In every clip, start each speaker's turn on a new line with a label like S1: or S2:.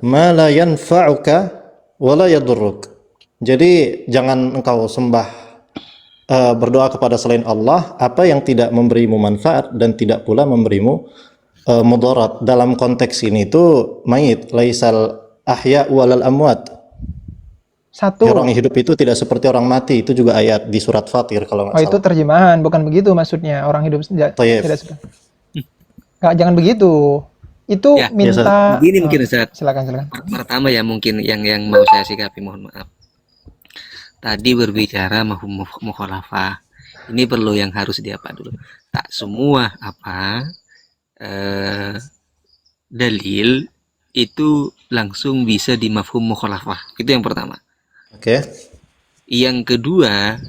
S1: ma la yanfa'uka wa la yadurruk. Jadi jangan engkau berdoa kepada selain Allah apa yang tidak memberimu manfaat dan tidak pula memberimu mudarat. Dalam konteks ini itu mayit, laisal ahya walal amwat.
S2: Satu.
S1: Orang hidup itu tidak seperti orang mati. Itu juga ayat di surat Fatir kalau nggak
S2: Oh, itu
S1: salah.
S2: terjemahan, bukan begitu maksudnya. Orang hidup tidak
S1: Tayyib.
S2: jangan begitu. Itu
S3: Ya,
S2: minta
S3: begini mungkin Ustaz.
S2: silakan.
S3: Pertama ya mungkin yang mau saya sikapi, mohon maaf. Tadi berbicara mafhum mukhalafah. Ini perlu yang harus diapa dulu. Tak semua dalil itu langsung bisa di mafhum mukhalafah. Itu yang pertama.
S1: Oke.
S3: Yang kedua,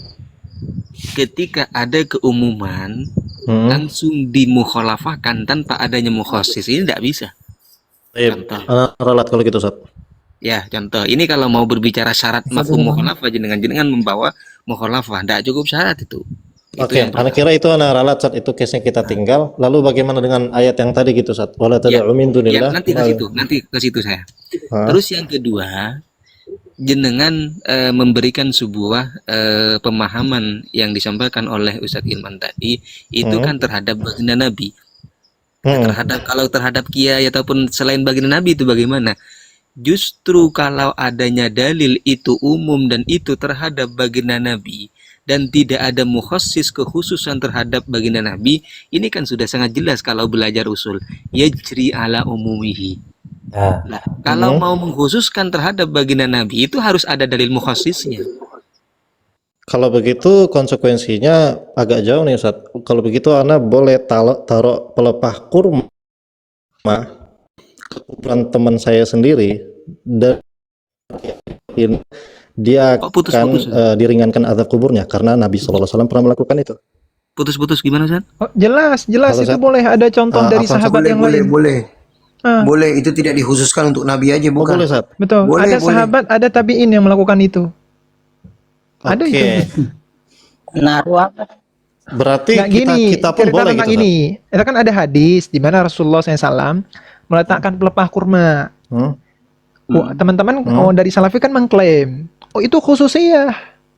S3: ketika ada keumuman langsung dimukhalafahkan tanpa adanya mukhasis, ini tidak bisa. Contoh.
S1: Ralat kalau gitu, Ustaz.
S3: Ya, contoh. Ini kalau mau berbicara syarat mafhum mukhalafah jenengan membawah mukhalafah, tidak cukup syarat itu.
S1: Oke, anak kira itu anak ralat saat itu case-nya kita tinggal. Lalu bagaimana dengan ayat yang tadi gitu, Ustaz? Wala tad'u min dunillah.
S3: Nanti ke situ saya. Terus yang kedua, jenengan memberikan sebuah pemahaman yang disampaikan oleh Ustadz Ilman tadi itu kan terhadap baginda Nabi. Kalau terhadap kiai ataupun selain baginda Nabi itu bagaimana? Justru kalau adanya dalil itu umum dan itu terhadap baginda Nabi dan tidak ada mukhasis kekhususan terhadap baginda Nabi, ini kan sudah sangat jelas kalau belajar usul. Yajri ala umumihi. Nah, kalau mau mengkhususkan terhadap baginda Nabi itu harus ada dalil mukhasisnya.
S1: Kalau begitu konsekuensinya agak jauh nih, Ustaz. Kalau begitu Ana boleh taruh pelepah kurma ke kuburan teman saya sendiri dan dia akan diringankan azab kuburnya karena Nabi SAW pernah melakukan itu.
S3: Putus-putus gimana, Ustaz?
S2: Oh, jelas
S1: Halo,
S2: itu
S1: Ustaz.
S2: boleh ada contoh dari sahabat yang lain.
S4: Boleh, itu tidak dikhususkan untuk Nabi aja, bukan?
S1: Boleh, Ustaz.
S2: Betul.
S4: Boleh,
S2: ada sahabat, ada tabiin yang melakukan itu. Ada itu.
S5: Naruh apa?
S1: Berarti kita pun
S2: cerita
S1: boleh
S2: tentang
S1: gitu,
S2: ini. Itu kan ada hadis di mana Rasulullah SAW meletakkan pelepah kurma. Teman-teman dari Salafi kan mengklaim, oh itu khususiyah.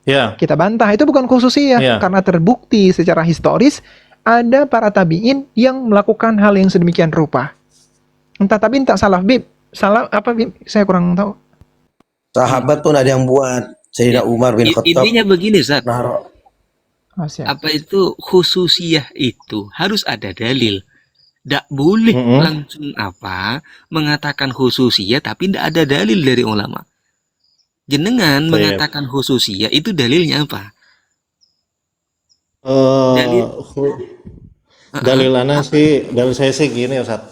S1: Ya.
S2: Kita bantah, itu bukan khususiyah karena terbukti secara historis ada para tabiin yang melakukan hal yang sedemikian rupa. Entah tabiin tak salaf bib, salah apa bib? Saya kurang tahu.
S4: Sahabat pun ada yang buat. Sayyidina Umar bin Khattab.
S3: Intinya begini, Ustaz.
S2: Siap.
S3: Apa itu khususiyah itu harus ada dalil. Tidak boleh langsung mengatakan khususiyah tapi tidak ada dalil dari ulama. Jenengan mengatakan khususiyah itu dalilnya apa?
S1: Dalil saya sih gini, Ustaz.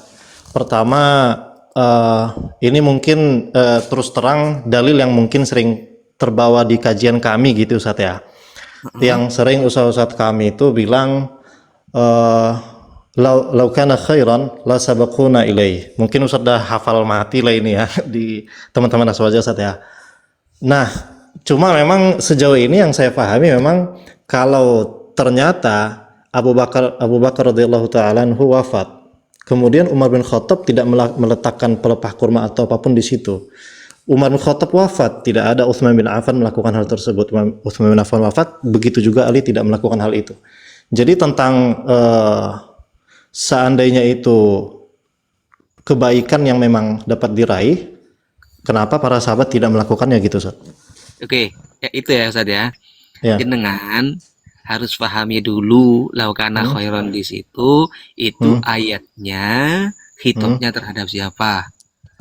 S1: Pertama, ini mungkin terus terang dalil yang mungkin sering terbawa di kajian kami gitu, Ustaz ya. Yang sering ustaz-ustaz kami itu bilang lau kana khairan la sabaquna ilaih. Mungkin Ustaz dah hafal mati lah ini ya di teman-teman aswaja, Ustaz ya. Nah, cuma memang sejauh ini yang saya pahami memang kalau ternyata Abu Bakar radhiyallahu ta'ala anhu wafat, kemudian Umar bin Khattab tidak meletakkan pelepah kurma atau apapun di situ. Umar bin Khattab wafat, tidak ada Utsman bin Affan melakukan hal tersebut. Utsman bin Affan wafat, begitu juga Ali tidak melakukan hal itu. Jadi tentang seandainya itu kebaikan yang memang dapat diraih, kenapa para sahabat tidak melakukannya gitu, Ustaz?
S3: Oke, ya itu ya, Ustaz ya. Jenengan harus pahami dulu laukana khairon di situ itu ayatnya, hitopnya terhadap siapa.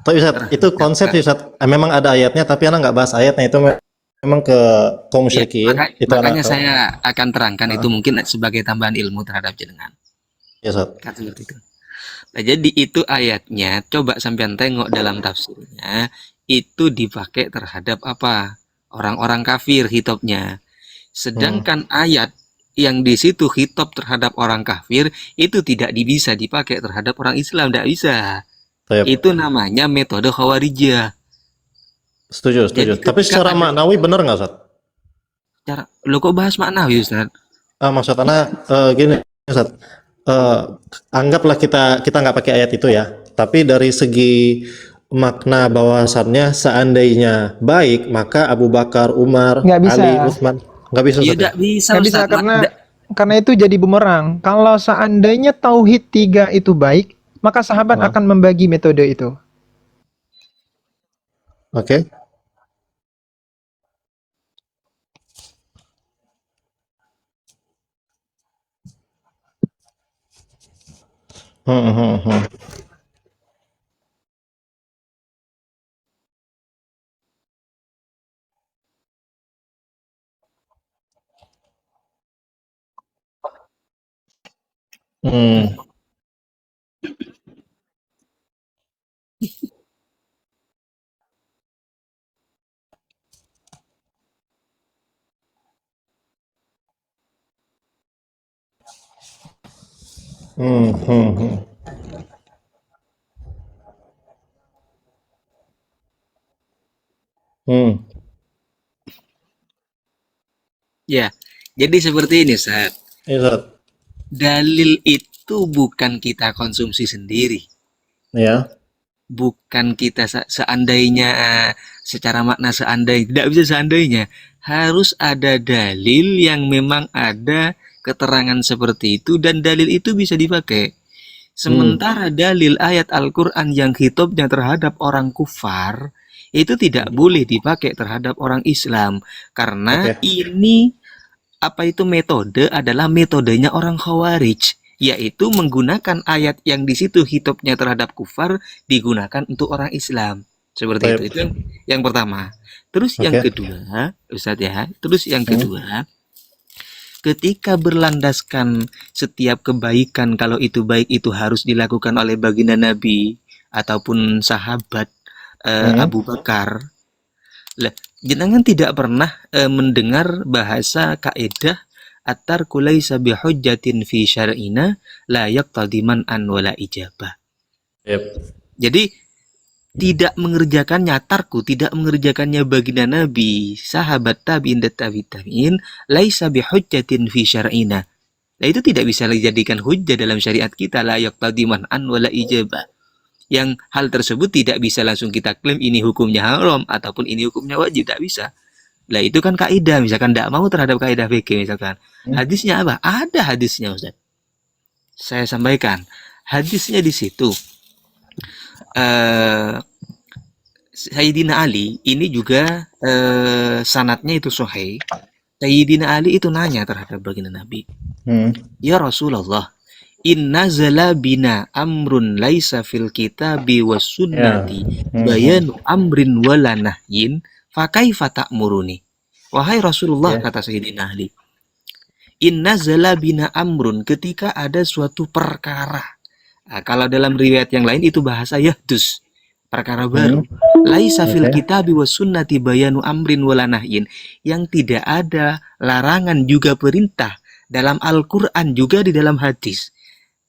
S1: Tapi Ustaz, itu konsep sih, Ustaz. Memang ada ayatnya, tapi anak nggak bahas ayatnya, itu memang ke kaum musyrikin.
S3: Makanya saya akan terangkan itu mungkin sebagai tambahan ilmu terhadap jenengan.
S1: Ya, Ustaz.
S3: Seperti itu. Nah, jadi itu ayatnya, coba sampean tengok dalam tafsirnya, itu dipakai terhadap apa? Orang-orang kafir hitopnya. Sedangkan ayat yang di situ hitop terhadap orang kafir itu tidak bisa dipakai terhadap orang Islam, tidak bisa. Itu namanya metode Khawarijiyah.
S1: Setuju. Tapi secara maknawi benar nggak, Ustaz?
S3: Lo kok bahas maknawi, Ustaz?
S1: Maksud Ana gini, Ustaz. Anggaplah kita nggak pakai ayat itu ya. Tapi dari segi makna bahwasannya seandainya baik maka Abu Bakar, Umar,
S2: Nggak bisa.
S1: Ali, Utsman nggak bisa
S3: Ya
S1: Ustaz, ya?
S3: tidak bisa
S2: Nggak bisa
S3: Ustaz.
S2: karena itu jadi bumerang. Kalau seandainya tauhid 3 itu baik, maka sahabat
S1: Ah,
S2: akan membagi metode itu.
S1: Oke. Hmm, hmm, hmm. Hmm, hmm, hmm, hmm. Hmm.
S3: Ya, jadi seperti ini, Ustaz.
S1: Iya, Ustaz.
S3: Dalil itu bukan kita konsumsi sendiri.
S1: Ya.
S3: Bukan kita seandainya, secara makna seandainya, tidak bisa seandainya. Harus ada dalil yang memang ada keterangan seperti itu dan dalil itu bisa dipakai.
S1: Hmm.
S3: Sementara dalil ayat Al-Quran yang hitobnya terhadap orang kufar itu tidak boleh dipakai terhadap orang Islam karena
S1: Oke.
S3: ini apa itu metode adalah metodenya orang Khawarij, yaitu menggunakan ayat yang di situ hitopnya terhadap kufar digunakan untuk orang Islam. Seperti itu.
S1: Baik.
S3: Itu yang pertama. Terus yang
S1: Oke.
S3: kedua, Ustaz ya. Terus yang
S1: Hmm.
S3: kedua, ketika berlandaskan setiap kebaikan kalau itu baik itu harus dilakukan oleh baginda Nabi ataupun sahabat
S1: Hmm.
S3: Abu Bakar. Lah, jenengan tidak pernah mendengar bahasa kaidah at-tarku laisa bihujjatin fi syar'ina la yaqtadi man'an wala ijabah.
S1: Yep.
S3: Jadi tidak mengerjakannya tarku, tidak mengerjakannya baginda Nabi, sahabat tabi'in dan tabi'in, laisa bihujjatin fi syar'ina. Nah, itu tidak bisa dijadikan hujjah dalam syariat kita, la yaqtadi man'an wala ijabah. Yang hal tersebut tidak bisa langsung kita klaim ini hukumnya haram ataupun ini hukumnya wajib, tidak bisa. Lah itu kan kaidah, misalkan tidak mau terhadap kaidah fikih misalkan.
S1: Hmm.
S3: Hadisnya apa? Ada hadisnya, Ustaz. Saya sampaikan. Hadisnya di situ. Eh Sayyidina Ali ini juga sanatnya itu sahih. Sayyidina Ali itu nanya terhadap baginda Nabi,
S1: Hmm.
S3: "Ya Rasulullah, inna zala bina amrun laisa fil kitabi was
S1: Ya.
S3: sunnati
S1: Hmm.
S3: bayanu amrin wala nahyin fakaifa ta'muruni." Wahai Rasulullah,
S1: Ya.
S3: kata Sayyidina Ali, inna zala bina amrun, ketika ada suatu perkara. Nah, kalau dalam riwayat yang lain itu bahasa yahdus, perkara baru. Laisa fil
S1: Oke.
S3: kitabi was sunnati bayanu amrin wala nahyin, yang tidak ada larangan juga perintah dalam Al-Quran juga di dalam hadis.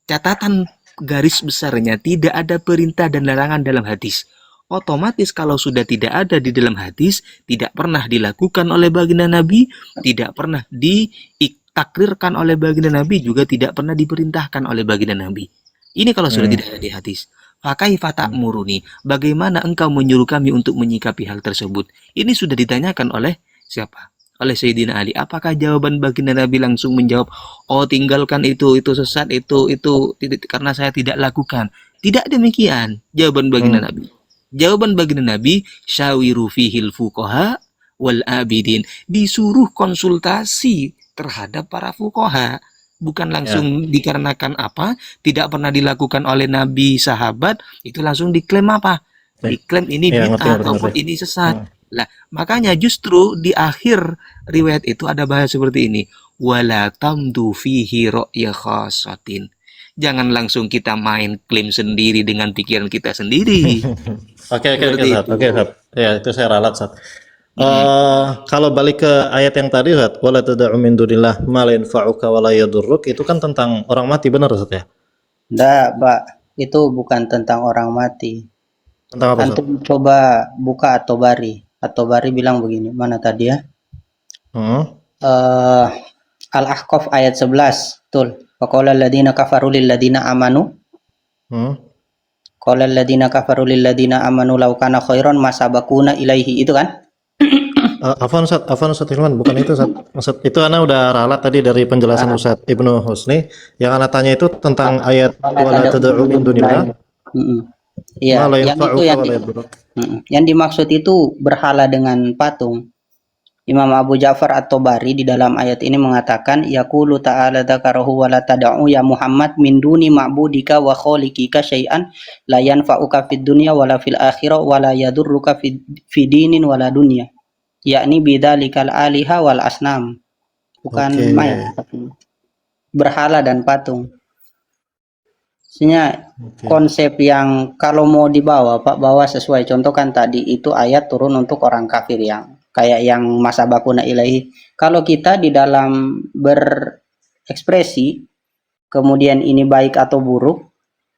S3: Catatan garis besarnya tidak ada perintah dan larangan dalam hadis. Otomatis kalau sudah tidak ada di dalam hadis, tidak pernah dilakukan oleh baginda Nabi, tidak pernah ditakrirkan oleh baginda Nabi, juga tidak pernah diperintahkan oleh baginda Nabi. Ini kalau sudah
S1: Hmm.
S3: tidak ada di hadis. Fakaifa ta'muruni, bagaimana engkau menyuruh kami untuk menyikapi hal tersebut? Ini sudah ditanyakan oleh siapa? Oleh Sayyidina Ali. Apakah jawaban baginda Nabi langsung menjawab, oh tinggalkan itu sesat, itu karena saya tidak lakukan. Tidak demikian jawaban baginda
S1: Hmm.
S3: Nabi. Jawaban baginda Nabi, syawiru fihil fuqaha wal abidin. Disuruh konsultasi terhadap para fuqaha. Bukan
S1: Ya.
S3: langsung dikarenakan apa, tidak pernah dilakukan oleh Nabi, sahabat, itu langsung diklaim apa? Diklaim ini
S1: Ya, ngerti,
S3: bid'ah
S1: ngerti,
S3: ataupun
S1: ngerti.
S3: ini sesat.
S1: Hmm.
S3: Lah, makanya justru di akhir riwayat itu ada bahasa seperti ini. Wala tamdu fihi ra'ya khasatin. Jangan langsung kita main klaim sendiri dengan pikiran kita sendiri.
S1: Oke,
S3: Seperti
S1: Sat.
S3: itu.
S1: Oke, Sat. Ya, itu saya ralat, Sat.
S3: Mm-mm.
S1: Kalau balik ke ayat yang tadi, Sat, wala tad'u min dunillah ma la yanfa'uka wa la yadurruk, itu kan tentang orang mati, benar, Sat ya?
S5: Enggak, Pak. Itu bukan tentang orang mati.
S1: Tentang apa, Sat?
S5: Antum coba buka At-Tabari. At-Tabari bilang begini, mana tadi ya?
S1: Hmm.
S5: Al-Ahqaf ayat 11. Betul. Wa qala alladziina kafaru lil ladziina amanu
S1: Hmm.
S5: Qala alladziina kafaru lil ladziina amanu law kana khairan masabaquna ilaihi, itu kan?
S1: Afwan Ustaz Hilman, bukan itu Ustaz. Itu ana udah ralat tadi dari penjelasan Ustaz Ibnu Husni. Yang ana tanya itu tentang ayat wala tad'u min dunillah.
S5: Iya,
S1: Ma la
S5: yang itu
S1: yanfa'uka wa la yadurruk.
S5: yang dimaksud itu berhala dengan patung. Imam Abu Ja'far At-Tabari di dalam ayat ini mengatakan, yaqulu ta'ala dzakarahu wa la tad'u ya Muhammad min duni ma'budika wa khaliqika syai'an la yanfa'uka fid dunya wala fil akhirah wa la yadurruka fi dinin wala dunya. Yakni bidzalikal aliha wal asnam. Bukan mayat, tapi berhala dan patung. Maksudnya konsep yang kalau mau dibawa Pak, bawa sesuai contoh kan tadi itu ayat turun untuk orang kafir yang kayak yang masa bakuna ilahi. Kalau kita di dalam berekspresi kemudian ini baik atau buruk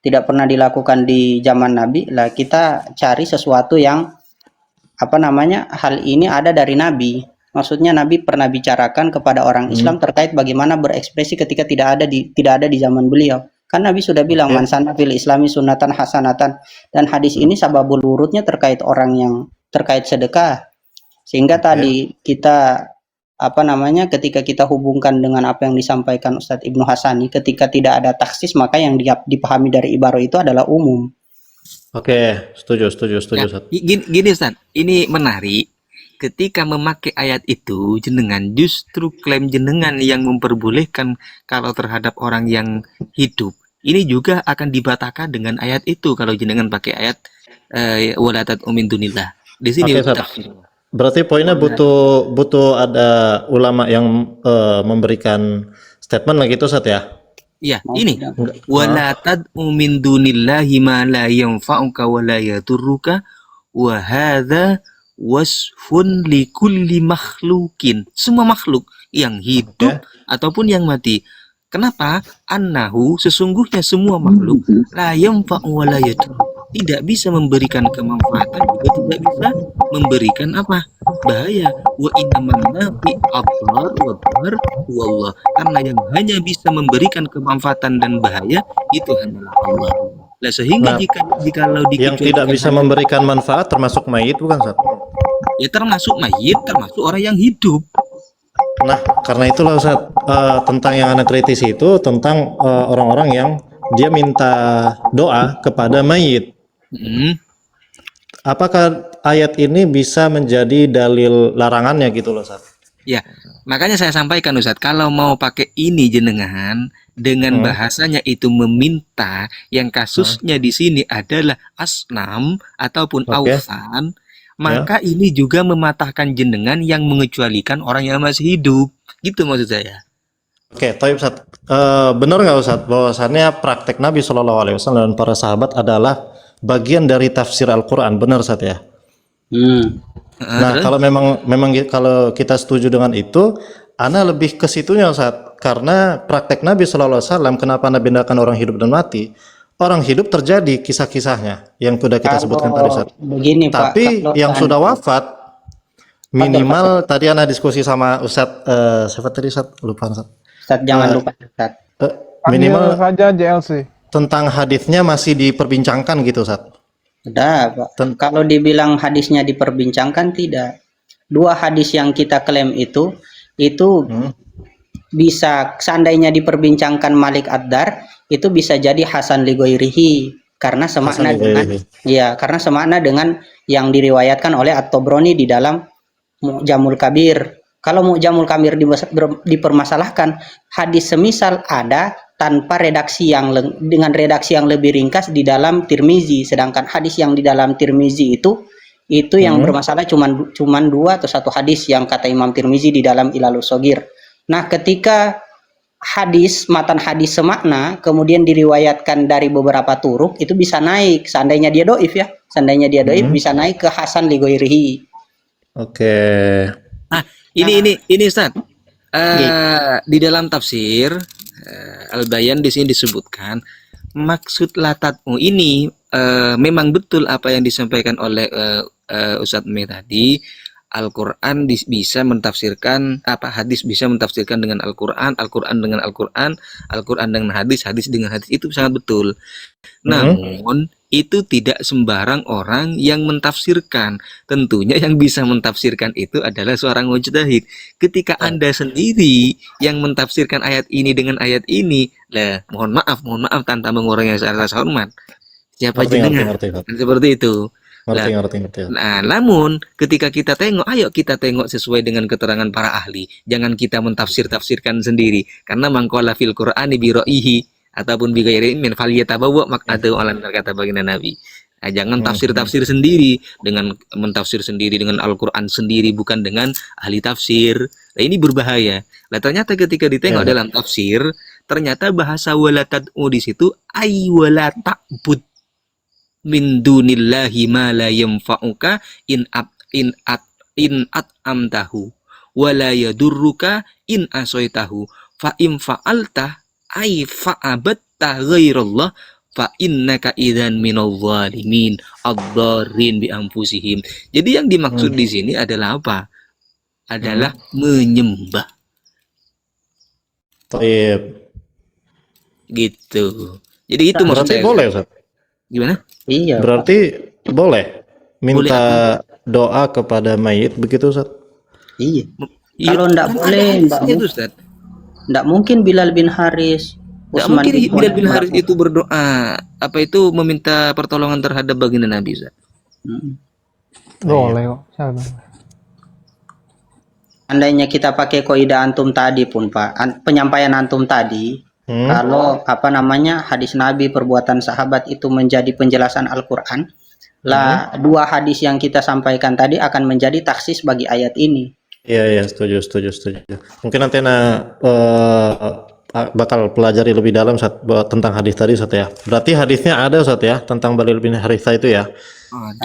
S5: tidak pernah dilakukan di zaman Nabi, lah kita cari sesuatu yang hal ini ada dari Nabi. Maksudnya Nabi pernah bicarakan kepada orang Islam terkait bagaimana berekspresi ketika tidak ada di zaman beliau. Kan Nabi sudah bilang man sana fil islami sunatan hasanatan, dan hadis ini sababul wurudnya terkait orang yang terkait sedekah. Sehingga tadi kita ketika kita hubungkan dengan apa yang disampaikan Ustadz Ibnu Hasani, ketika tidak ada taksis maka yang dipahami dari ibarat itu adalah umum.
S1: Oke, setuju
S3: Nah,
S1: Ustaz.
S3: gini Ustaz, ini menarik. Ketika memakai ayat itu, jenengan justru klaim jenengan yang memperbolehkan kalau terhadap orang yang hidup. Ini juga akan dibatalkan dengan ayat itu kalau jenengan pakai ayat wala tad'u min dunillah. Di sini
S1: Berarti poinnya butuh ada ulama yang memberikan statement lagi itu Ustaz ya.
S3: ya, ini wala tad'u min dunillahi ma la yanfa'uka wa la yadurruka wa hadza wasfun li kulli makhlukin. Semua makhluk yang hidup ataupun yang mati. Kenapa? Annahu, sesungguhnya semua makhluk la yanfa'u wa la yadurruka, tidak bisa memberikan kemanfaatan, juga tidak bisa memberikan bahaya. Wa innaman nafi adhar wa dhar wallah, karena yang hanya bisa memberikan kemanfaatan dan bahaya itu hanyalah Allah. Nah, sehingga jikalau
S1: yang tidak bisa memberikan manfaat termasuk mayit bukan Ustaz?
S3: Ya termasuk mayit, termasuk orang yang hidup.
S1: Nah, karena itulah Ustaz, tentang yang anak kritis itu tentang orang-orang yang dia minta doa kepada mayit. Apakah ayat ini bisa menjadi dalil larangannya gitu loh Ustaz?
S3: Ya, makanya saya sampaikan Ustaz, kalau mau pakai ini jenengan dengan bahasanya itu meminta, yang kasusnya di sini adalah asnam ataupun ausan, maka ini juga mematahkan jenengan yang mengecualikan orang yang masih hidup. Gitu maksud saya.
S1: Oke, tapi Ustaz, benar nggak Ustaz bahwasannya praktek Nabi SAW dan para sahabat adalah bagian dari tafsir Al-Quran, benar Ustaz ya? Nah, kalau memang kalau kita setuju dengan itu, ana lebih ke situnya Ustaz, karena praktek Nabi SAW, kenapa Nabi bedakan orang hidup dan mati? Orang hidup terjadi kisah-kisahnya yang sudah kita sebutkan tadi Ustaz.
S5: Begini,
S1: tapi
S5: Pak,
S1: yang sudah wafat minimal tadi ana diskusi sama Ustaz siapa tadi Ustaz? Lupa Ustaz.
S5: Ustaz jangan lupa Ustaz.
S2: Panggil
S1: Minimal
S2: saja JLC.
S1: tentang hadisnya masih diperbincangkan gitu Ustaz.
S5: Sudah, Pak. Kalau dibilang hadisnya diperbincangkan, tidak. Dua hadis yang kita klaim itu bisa seandainya diperbincangkan Malik Ad-Dar, itu bisa jadi Hasan li ghairihi karena semakna dengan yang diriwayatkan oleh At-Tabrani di dalam Mu'jamul Kabir. Kalau Mu'jamul Kabir dipermasalahkan, hadis semisal ada tanpa dengan redaksi yang lebih ringkas di dalam Tirmizi, sedangkan hadis yang di dalam Tirmizi itu yang bermasalah cuman dua atau satu hadis yang kata Imam Tirmizi di dalam Ilalus Shogir. Nah, ketika matan hadis semakna kemudian diriwayatkan dari beberapa turuk, itu bisa naik seandainya dia doif bisa naik ke Hasan li ghairihi.
S1: Oke.
S3: Nah, ini Ustaz. Di dalam tafsir Al-Bayan di sini disebutkan maksud latatmu ini memang betul apa yang disampaikan oleh Ustaz Me tadi. Al-Quran bisa mentafsirkan hadis bisa mentafsirkan dengan Al-Quran, Al-Quran dengan Al-Quran, Al-Quran dengan hadis, hadis dengan hadis, itu sangat betul. Namun itu tidak sembarang orang yang mentafsirkan. Tentunya yang bisa mentafsirkan itu adalah seorang mujtahid. Ketika Anda sendiri yang mentafsirkan ayat ini dengan ayat ini, lah mohon maaf tanpa mengurangi rasa hormat. Siapa jenengan?
S1: Ngerti.
S3: Kan seperti itu. Lah,
S1: Ngerti.
S3: nah, namun ketika kita tengok, ayo kita tengok sesuai dengan keterangan para ahli. Jangan kita mentafsir-tafsirkan sendiri. Karena mangkola fil Qur'ani bi ra'ihi ataupun bi ghairi min falyatabawwa maq'adahu ala kata baginda Nabi. Nah, jangan tafsir-tafsir sendiri dengan mentafsir sendiri dengan Al-Qur'an sendiri bukan dengan ahli tafsir. Nah, ini berbahaya. Nah, ternyata ketika ditengok dalam tafsir, ternyata bahasa wala tad'u di situ ay wala ta'bud min dunillahi ma la yanfa'uka in at'amtahu wa la yadurruka in asaitahu fa in fa'alta ay fa'abatta ghairallah fa innaka idzan minadh dhalimin ad-dharrin bi anfusihim. Jadi yang dimaksud di sini adalah apa? Adalah menyembah.
S1: Baik.
S3: Gitu. Jadi itu maksud
S1: Berarti
S3: saya.
S1: boleh, Ustaz?
S3: Gimana?
S5: Iya.
S1: Berarti boleh minta doa kepada mayit begitu, Ustaz?
S5: Iya.
S3: Iya,
S5: Kalau ndak
S3: kan
S5: boleh,
S3: ada hadisnya itu, Ustaz.
S5: ndak mungkin Bilal bin Haris,
S3: Nggak
S5: Utsman
S3: mungkin
S5: bin
S3: Bilal bin
S5: Affan.
S3: Haris itu berdoa apa itu meminta pertolongan terhadap baginda Nabi, Ustaz.
S2: Boleh kok. Siapa?
S5: Andainya kita pakai kaidah antum tadi pun Pak, penyampaian antum tadi, kalau apa namanya hadis Nabi perbuatan sahabat itu menjadi penjelasan Al-Quran, lah dua hadis yang kita sampaikan tadi akan menjadi taksis bagi ayat ini.
S1: Iya, setuju. Mungkin nanti bakal pelajari lebih dalam tentang hadis tadi, Ustaz ya. Berarti hadisnya ada, Ustaz ya, tentang Bilal bin Harithah itu ya.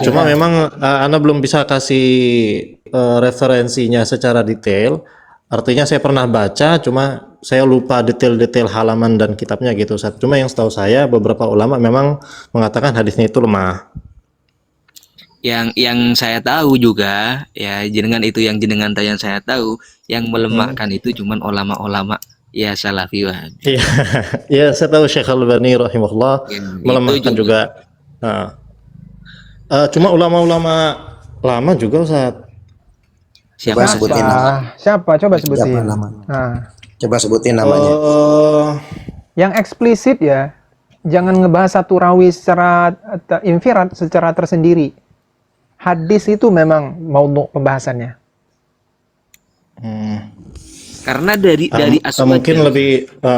S1: Cuma memang Anda belum bisa kasih referensinya secara detail. Artinya saya pernah baca, cuma saya lupa detail-detail halaman dan kitabnya gitu, Ustaz. Cuma yang setahu saya beberapa ulama memang mengatakan hadisnya itu lemah.
S3: Yang saya tahu juga ya jenengan itu yang jenengan yang saya tahu yang melemahkan itu cuman ulama-ulama ya Salafi Wahabi.
S1: Iya, ya saya tahu Syekh Al-Albani rahimahullah melemahkan juga. Nah, cuma ulama-ulama lama juga, Ustaz.
S4: Coba sebutin nama.
S2: Siapa? Coba sebutin.
S4: Siapa namanya?
S2: Nah,
S4: Coba sebutin namanya.
S2: yang eksplisit ya, jangan ngebahas satu rawi secara infirat, secara tersendiri. Hadis itu memang maudhu pembahasannya.
S3: Karena dari
S1: mungkin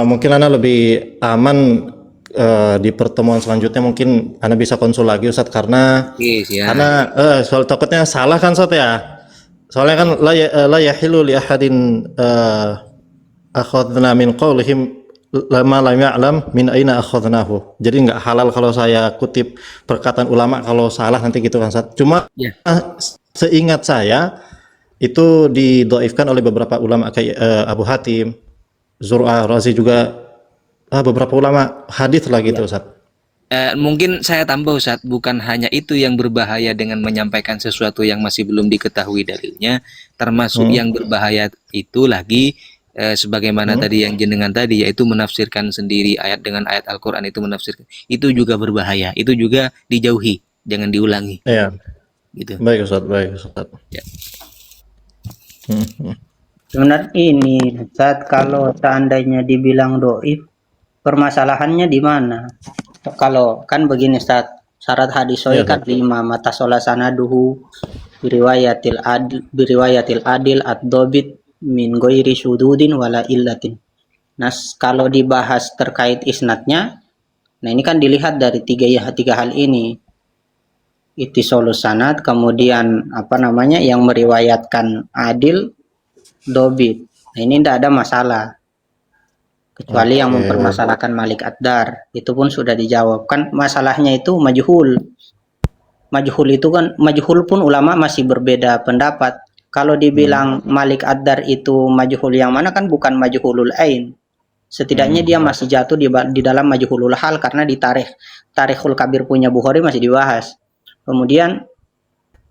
S1: mungkin Anda lebih aman di pertemuan selanjutnya mungkin Anda bisa konsul lagi, Ustaz, karena soal takutnya salah kan, Ustaz ya. Soalnya kan la yahilu li ahadin akhadna min qawlihim lama lam ya'lam min aina akhadnahu. Jadi nggak halal kalau saya kutip perkataan ulama kalau salah nanti gitu kan, Ustaz. Cuma seingat saya itu didoifkan oleh beberapa ulama kayak Abu Hatim, Zur'ah, Razi juga beberapa ulama hadis lah gitu, Ustaz.
S3: Mungkin saya tambah, Ustaz, bukan hanya itu yang berbahaya dengan menyampaikan sesuatu yang masih belum diketahui dalilnya, termasuk yang berbahaya itu lagi sebagaimana tadi yang jenengan tadi, yaitu menafsirkan sendiri ayat dengan ayat Al-Quran itu menafsirkan, itu juga berbahaya, itu juga dijauhi, jangan diulangi.
S1: Iya.
S3: Gitu.
S1: Baik, Ustaz.
S3: Ya.
S5: Sebenarnya ini, Ustaz, kalau seandainya dibilang doif, permasalahannya di mana? Kalau kan begini, Ustaz, syarat hadis sahih kan 5, mata sholat sanaduhu biriwayatil adil ad-dobit min ghairi syududin wala illatin. Nah, kalau dibahas terkait isnadnya, nah ini kan dilihat dari tiga hal ini. Ittisalus sanad, kemudian apa namanya yang meriwayatkan adil, dobit. Nah, ini tidak ada masalah. Kecuali yang mempermasalahkan Malik Ad-Dar, itu pun sudah dijawabkan. Masalahnya itu majhul. Majhul itu kan, majhul pun ulama masih berbeda pendapat. Kalau dibilang Malik Ad-Dar itu majhul yang mana, kan bukan majhulul ain. Setidaknya dia masih jatuh di dalam majhulul hal, karena di Tarikhul Kabir punya Bukhari masih dibahas. Kemudian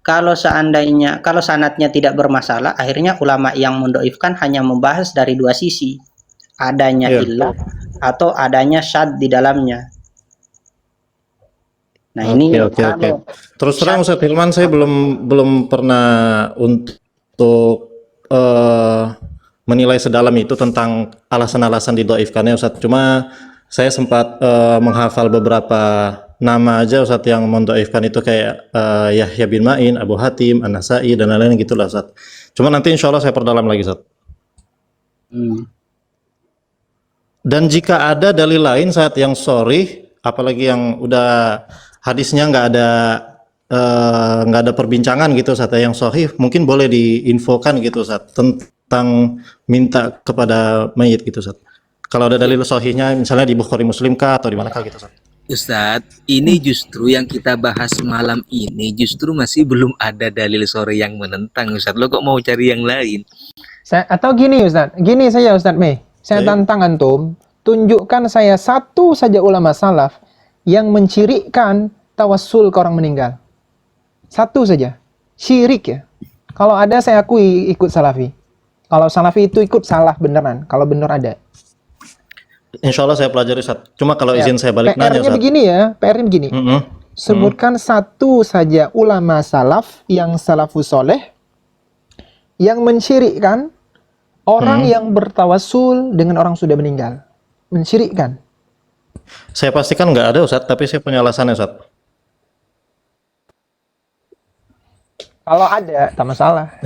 S5: kalau sanadnya tidak bermasalah, akhirnya ulama yang mendoifkan hanya membahas dari dua sisi, adanya illah atau adanya syad di dalamnya. Nah, ini
S1: Oke.
S5: kalau
S1: Terus terang Ustadz Hilman, saya belum pernah untuk menilai sedalam itu tentang alasan-alasan didoifkannya Ustadz. Cuma saya sempat menghafal beberapa nama aja Ustadz yang mendoifkan itu kayak Yahya bin Ma'in, Abu Hatim, An-Nasai dan lain-lain gitulah Ustadz. Cuma nanti insya Allah saya perdalam lagi Ustadz. Dan jika ada dalil lain saat yang sorry, apalagi yang udah hadisnya nggak ada perbincangan gitu saat yang sahih, mungkin boleh diinfokan gitu saat tentang minta kepada mayit gitu saat. Kalau ada dalil sahihnya misalnya di Bukhari Muslim kah atau di mana kah gitu saat.
S3: Ustadz, ini justru yang kita bahas malam ini justru masih belum ada dalil sore yang menentang Ustadz. Lo kok mau cari yang lain?
S2: Atau gini Ustadz, Ustadz Mei, saya tantang antum, tunjukkan saya satu saja ulama salaf yang mencirikan tawassul ke orang meninggal. Satu saja, syirik ya. Kalau ada saya akui ikut salafi. Kalau salafi itu ikut salah beneran, kalau bener ada.
S1: Insya Allah saya pelajari Ustaz. Cuma kalau izin saya balik nanya
S2: PR-nya
S1: Ustaz.
S2: begini ya, PR-nya begini. Sebutkan satu saja ulama salaf yang salafus soleh yang mensyirikkan orang yang bertawassul dengan orang sudah meninggal. Mensyirikkan.
S1: Saya pastikan nggak ada Ustaz, tapi saya punya alasannya Ustaz.
S2: Kalau ada, tak masalah.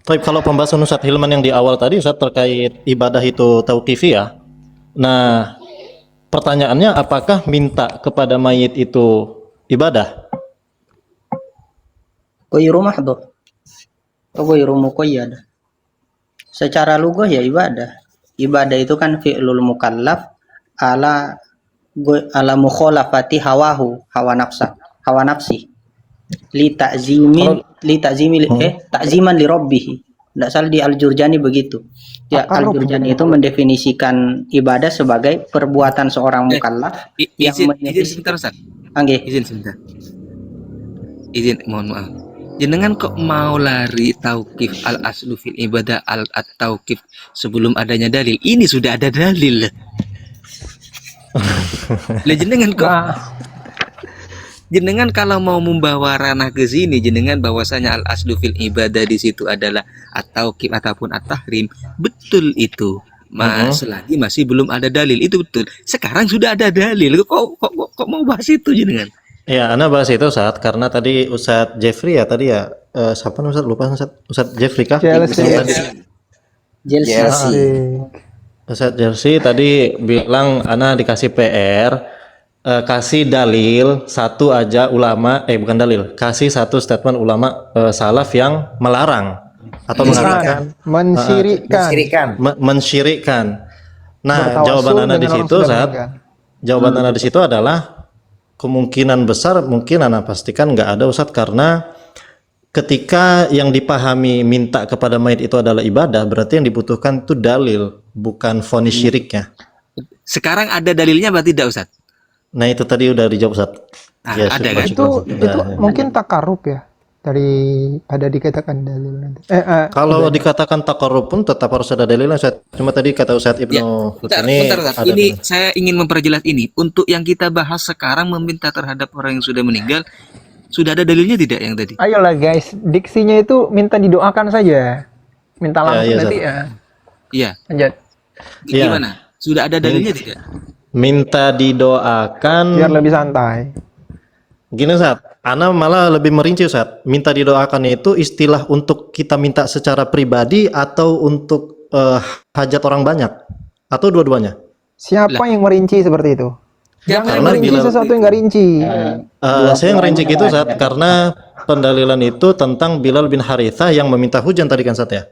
S1: Tapi kalau pembahasan Ustaz Hilman yang di awal tadi Ustaz terkait ibadah itu tauqifi ya. Nah, pertanyaannya apakah minta kepada mayit itu ibadah?
S5: Ghairu mahdhur atau ghairu muqayyad. Secara lugah ya ibadah. Ibadah itu kan fi'lul mukallaf ala mukhalafati hawa nafsi. Ta'ziman li rabbih. Tidak salah di Al-Jurjani begitu. Ya, Al-Jurjani itu mendefinisikan ibadah sebagai perbuatan seorang mukallaf
S3: Izin sebentar Ustaz. Izin sebentar. Mohon maaf. Jenengan kok mau lari tauqif al-aslu fil ibadah al-tauqif sebelum adanya dalil? Ini sudah ada dalil. Lah jenengan kok jenengan kalau mau membawa ranah ke sini, jenengan bahwasanya al-aslu fil ibadah di situ adalah at-tauqif ataupun at-tahrim. Betul itu. Selagi masih belum ada dalil, itu betul. Sekarang sudah ada dalil. Kok mau bahas itu jenengan?
S1: Ya, Anda bahas itu saat karena tadi Ustadz Jeffrey ya tadi ya siapa Ustadz lupa Ustadz Jeffrey kah? Ustadz Jeffrey tadi bilang Ana dikasih PR kasih dalil satu aja ulama bukan dalil kasih satu statement ulama salaf yang melarang atau mengatakan mensyirikkan. Nah, jawaban Ana di situ jawaban Ana di situ adalah kemungkinan besar mungkin Ana pastikan nggak ada Ustadz karena ketika yang dipahami minta kepada mayit itu adalah ibadah berarti yang dibutuhkan itu dalil bukan vonis syiriknya.
S3: Sekarang ada dalilnya berarti tidak Ustadz?
S1: Nah itu tadi udah dijawab Ustadz.
S3: Ya, ada kan?
S2: Itu mungkin takarub ya daripada dikatakan dalil nanti.
S1: Kalau dikatakan takarub pun tetap harus ada dalilnya Ustadz. Cuma tadi kata Ustadz Ibnu
S3: bentar, ini saya ingin memperjelas ini. Untuk yang kita bahas sekarang meminta terhadap orang yang sudah meninggal, sudah ada dalilnya tidak yang tadi?
S2: Ayolah guys, diksinya itu minta didoakan saja. Minta langsung nanti ya.
S3: Iya.
S2: Lanjut.
S3: Gimana? Sudah ada dalilnya tidak?
S1: Minta didoakan
S2: biar lebih santai.
S1: Gini Ustadz, Ana malah lebih merinci Ustadz. Minta didoakan itu istilah untuk kita minta secara pribadi atau untuk hajat orang banyak atau dua-duanya?
S2: Siapa yang merinci seperti itu? Jangan merinci sesuatu yang nggak rinci.
S1: Saya ngerinci gitu Ustadz karena pendalilan itu tentang Bilal bin Harithah yang meminta hujan tadi kan Ustadz ya?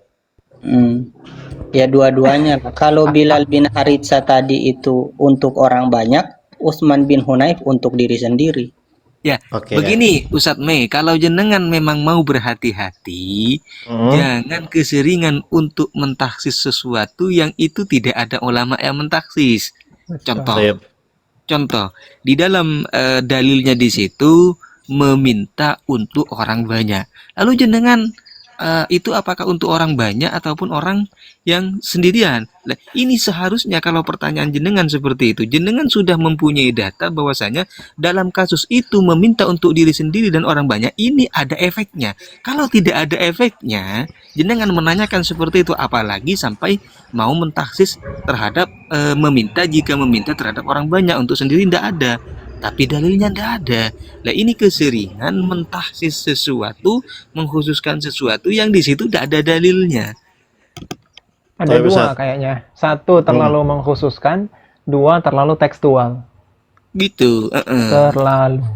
S5: Ya dua-duanya. Kalau Bilal bin Harithah tadi itu untuk orang banyak, Utsman bin Hunayf untuk diri sendiri.
S3: Ya,
S1: Oke.
S3: begini Ustadz Mei, kalau jenengan memang mau berhati-hati,
S1: Hmm.
S3: jangan keseringan untuk mentaksis sesuatu yang itu tidak ada ulama yang mentaksis.
S2: Betul.
S3: Contoh,
S1: Sip.
S3: contoh di dalam dalilnya di situ meminta untuk orang banyak. Lalu jenengan itu apakah untuk orang banyak ataupun orang yang sendirian? Nah, ini seharusnya kalau pertanyaan jenengan seperti itu, jenengan sudah mempunyai data bahwasanya dalam kasus itu meminta untuk diri sendiri dan orang banyak, ini ada efeknya. Kalau tidak ada efeknya, jenengan menanyakan seperti itu, apalagi sampai mau mentaksis terhadap meminta jika meminta terhadap orang banyak, untuk sendiri tidak ada. Tapi dalilnya tidak ada. Nah, ini keseringan mentahsis sesuatu, mengkhususkan sesuatu yang di situ tidak ada dalilnya.
S2: Ada
S1: Tapi
S2: dua
S1: Ustaz.
S2: kayaknya. Satu
S1: Hmm.
S2: terlalu mengkhususkan, dua terlalu tekstual.
S3: Gitu.
S2: Terlalu.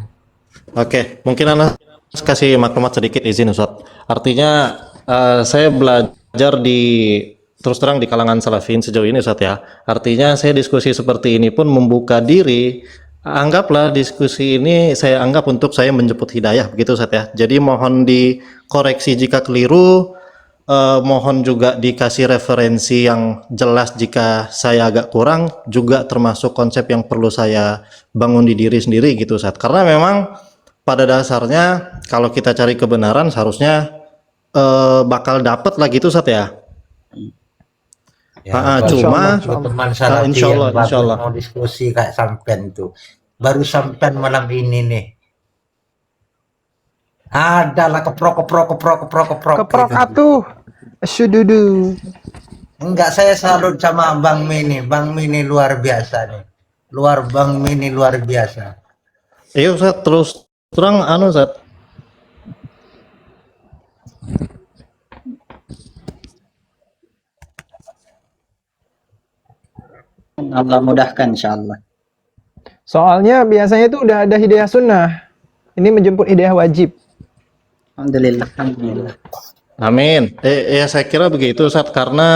S1: Oke, mungkin Anas kasih maklumat sedikit izin Ustaz. Artinya saya belajar di terus terang di kalangan salafin sejauh ini Ustaz ya. Artinya saya diskusi seperti ini pun membuka diri. Anggaplah diskusi ini saya anggap untuk saya menjemput hidayah begitu Ustaz ya. Jadi mohon dikoreksi jika keliru, mohon juga dikasih referensi yang jelas jika saya agak kurang, juga termasuk konsep yang perlu saya bangun di diri sendiri gitu Ustaz. Karena memang pada dasarnya kalau kita cari kebenaran seharusnya bakal dapet lah gitu Sat ya.
S6: Ya,
S2: Insya
S1: Cuma
S2: Allah,
S6: kalau
S2: insya Allah.
S6: teman salafi
S1: insya
S6: yang
S1: Allah, insya
S6: bagus
S1: Allah.
S6: mau diskusi kayak sampean itu. Baru sampean malam ini nih. Adalah keprok
S2: Keprok
S6: itu.
S2: atuh. Syududu.
S6: Enggak, saya salut sama Bang Mini. Bang Mini luar biasa nih. Bang Mini luar biasa.
S1: Iya Ustaz, terus terang anu Ustaz.
S5: Allah mudahkan insya Allah.
S2: Soalnya biasanya itu udah ada hidayah sunnah. Ini menjemput hidayah wajib.
S5: Alhamdulillah. Alhamdulillah.
S1: Amin. Ya saya kira begitu Ustaz, karena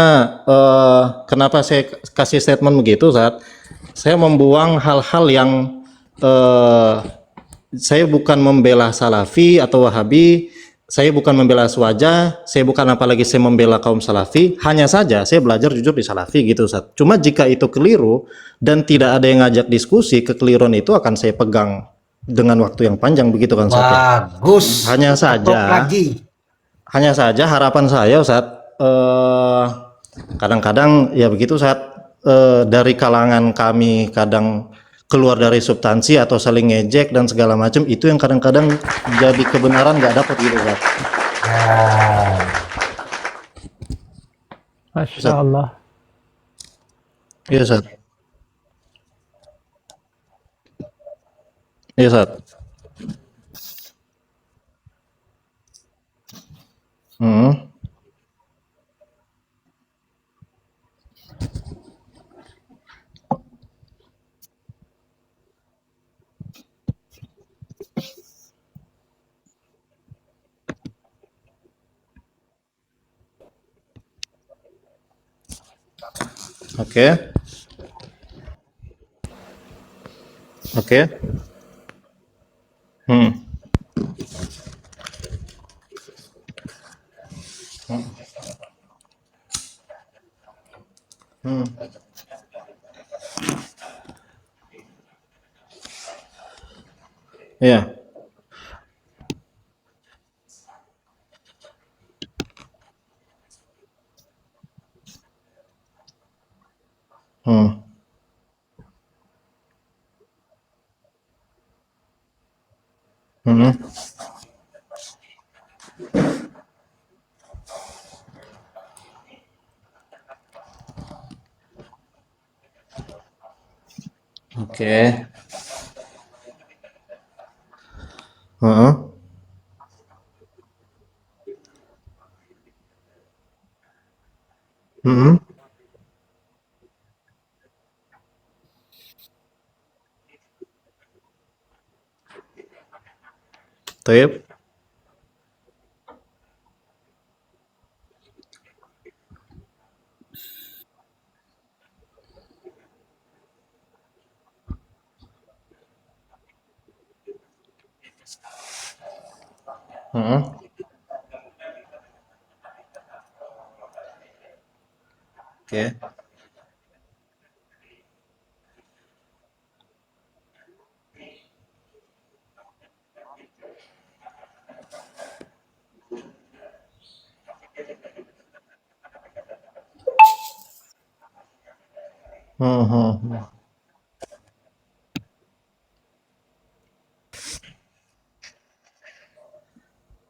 S1: kenapa saya kasih statement begitu Ustaz? Saya membuang hal-hal yang saya bukan membela Salafi atau Wahabi, saya bukan membela Aswaja, saya bukan apalagi saya membela kaum Salafi, hanya saja saya belajar jujur di Salafi gitu Ustaz. Cuma jika itu keliru dan tidak ada yang ngajak diskusi, kekeliruan itu akan saya pegang dengan waktu yang panjang begitu kan Ustaz ya.
S6: Bagus.
S1: Hanya
S6: Keprok
S1: saja
S6: lagi.
S1: hanya saja harapan saya Ustaz, kadang-kadang ya begitu Ustaz, dari kalangan kami kadang keluar dari substansi atau saling ngejek dan segala macam, itu yang kadang-kadang jadi kebenaran nggak dapat gitu Ustaz.
S6: Ya.
S2: Masya Allah.
S1: Iya Ustaz. Iya Ustaz. Hmm. Oke. Oke. Hmm. Hmm. Iya. Hmm. Hmm. Oke. Heeh. Hmm. Taip. Hmm. Oke. Hmm, hmm, hmm.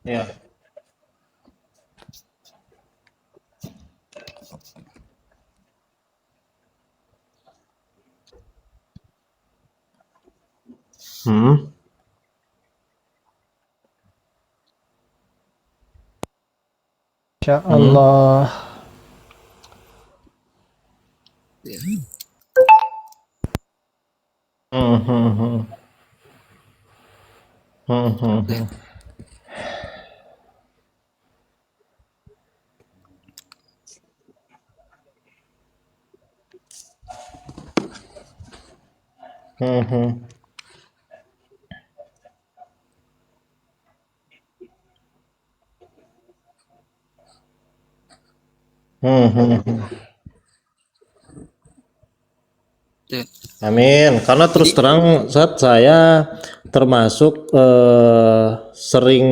S1: Ya. Hmm.
S2: Insya
S1: Hmm.
S2: Allah.
S3: Ya.
S1: Hmm, hmm, hmm. Hmm, hmm,
S3: Ya.
S1: hmm. Hmm, hmm. Hmm, hmm, hmm.
S3: Ya.
S1: Amin. Karena terus
S3: Jadi
S1: terang saat saya termasuk sering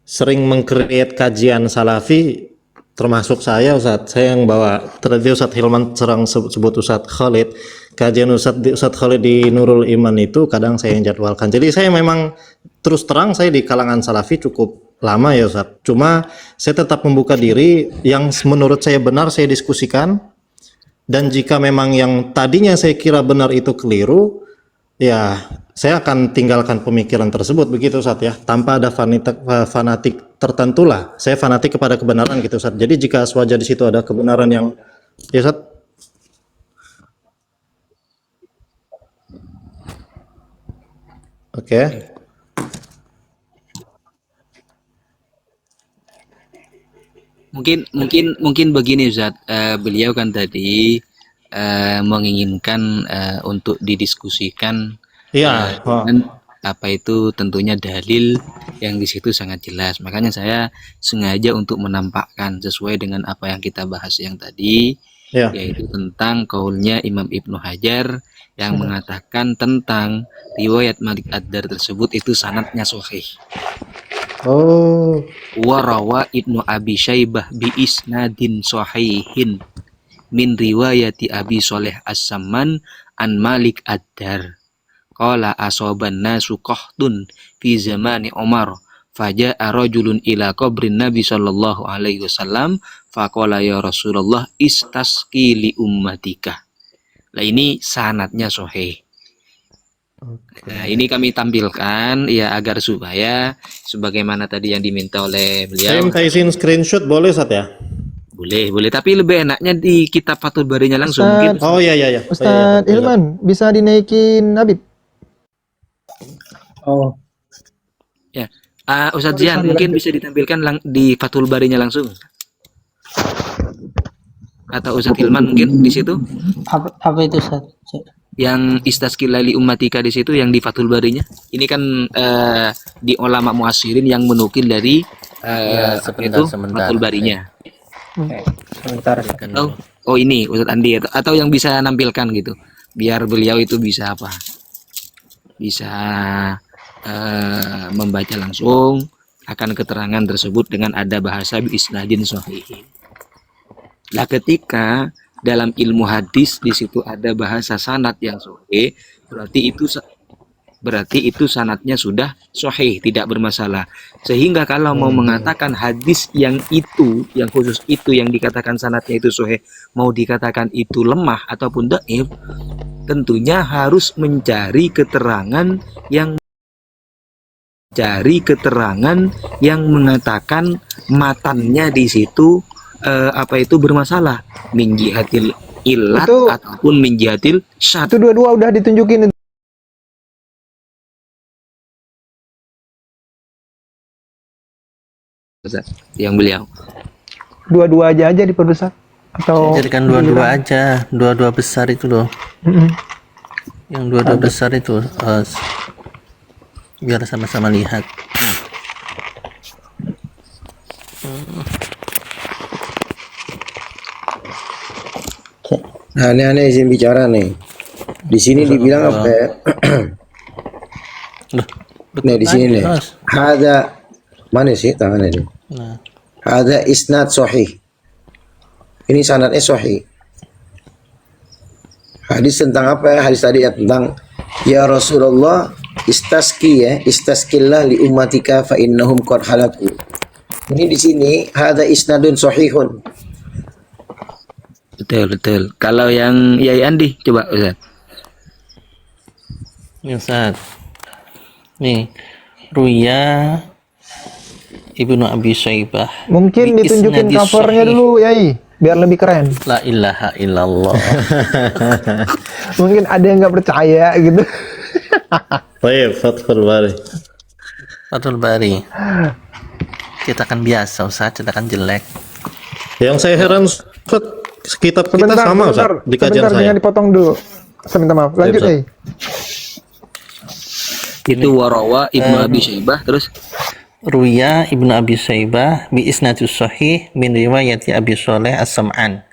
S1: sering mengcreate kajian salafi, termasuk saya Ustaz. Saya yang bawa. Tadi Ustaz Hilman serang sebut Ustaz Khalid. Kajian Ustaz Khalid di Nurul Iman itu kadang saya yang jadwalkan. Jadi saya memang terus terang saya di kalangan salafi cukup lama ya Ustaz. Cuma saya tetap membuka diri yang menurut saya benar saya diskusikan, dan jika memang yang tadinya saya kira benar itu keliru, ya saya akan tinggalkan pemikiran tersebut begitu Ustaz ya, tanpa ada fanatik tertentu lah. Saya fanatik kepada kebenaran gitu Ustaz. Jadi jika sewajar di situ ada kebenaran yang ya Ustaz. Oke.
S3: mungkin mungkin mungkin begini Ustaz, beliau kan tadi menginginkan untuk didiskusikan
S1: Iya, oh.
S3: dengan apa itu tentunya dalil yang di situ sangat jelas. Makanya saya sengaja untuk menampakkan sesuai dengan apa yang kita bahas yang tadi,
S1: Ya.
S3: yaitu tentang kaulnya Imam Ibnu Hajar yang mengatakan tentang riwayat Malik Ad-Dar tersebut itu sanadnya sahih.
S1: Oh.
S3: Warawa Ibnu Abi Syaibah bi isnadin sahihin min riwayati Abi Soleh As-Samman an Malik Ad-Dar. Qala asoban nasu qahtun fi zamani Umar. Faja'a rajulun ila qabrin Nabi sallallahu alaihi wasallam faqala ya Rasulullah istasqi li ummatika. Nah ini sanatnya sahih. Nah, ini kami tampilkan ya agar supaya sebagaimana tadi yang diminta oleh
S1: Saya
S3: beliau.
S1: minta izin screenshot boleh Ustaz ya?
S3: Boleh, boleh. Tapi lebih enaknya di kitab Fathul Barinya langsung mungkin.
S2: Ustadz,
S1: Oh iya iya iya. Oh, iya, iya.
S2: Ustadz Hilman, bisa dinaikin Habib?
S4: Oh,
S3: Ya. Ustadz Zian mungkin bisa ditampilkan di Fathul Barinya langsung. Atau Ustadz Hilman mungkin di situ
S5: Apa itu Ustaz?
S3: yang istasqilali ummatika di situ yang di Fathul Barinya. Ini kan di ulama muasirin yang menukil dari
S7: sebentar.
S3: Fathul Barinya.
S5: Sebentar.
S3: Oh ini Ustadz Andi atau yang bisa nampilkan gitu. Biar beliau itu bisa apa? Bisa membaca langsung akan keterangan tersebut dengan ada bahasa bi isnadin sahih. Lah ketika dalam ilmu hadis di situ ada bahasa sanad yang sahih, berarti itu sanadnya sudah sahih, tidak bermasalah. Sehingga kalau mau mengatakan hadis yang itu, yang khusus itu yang dikatakan sanadnya itu sahih, mau dikatakan itu lemah ataupun dhaif, tentunya harus mencari keterangan yang mengatakan matannya di situ apa itu bermasalah min jihatil ilat
S2: Itu-
S3: ataupun min jihatil syad.
S2: Itu dua-dua udah ditunjukin
S3: Yang beliau
S2: dua-dua aja diperbesar atau
S7: Jadikan dua-dua aja, dua-dua besar itu loh.
S2: Mm-mm.
S7: Yang dua-dua besar itu biar sama-sama lihat.
S4: Nah, aneh-aneh izin bicara nih. Di sini dibilang apa ya?
S7: Loh,
S4: Nah, di sini nih.
S7: Bos.
S4: Ada mana sih tangannya ini?
S7: Nah,
S4: Ada isnad sahih. Ini sanadnya sahih. Hadis tentang apa ya? Hadis tadi ya tentang ya Rasulullah istaskillah li ummatika fa innahum qad halaku. Ini di sini ada isnadun sahihun.
S3: Betul. Kalau yang Yai Andi coba Ustaz.
S7: ini Ustaz. Nih, Ruya Ibnu Abi Syaibah.
S2: Mungkin
S7: Bi
S2: ditunjukin
S7: isnadis
S2: covernya
S7: sahih.
S2: dulu, Yai, biar lebih keren.
S7: La ilaha illallah.
S2: Mungkin ada yang nggak percaya gitu.
S1: Baik, Fathul Bari.
S7: Fathul Bari. Cetakan biasa Ustaz, cetakan jelek.
S1: Yang saya heran, Ustaz, kitab kita sama Ustaz di kajian
S2: sebentar,
S1: saya.
S2: jangan dipotong dulu. Saya minta maaf. Lanjut,
S1: Ustaz.
S2: Yai.
S3: Itu warawa Ibnu Abi Syaibah terus
S7: Ruya Ibnu Abi Syaibah bi isnadus sahih min riwayati Abi Shalih As-Sam'an.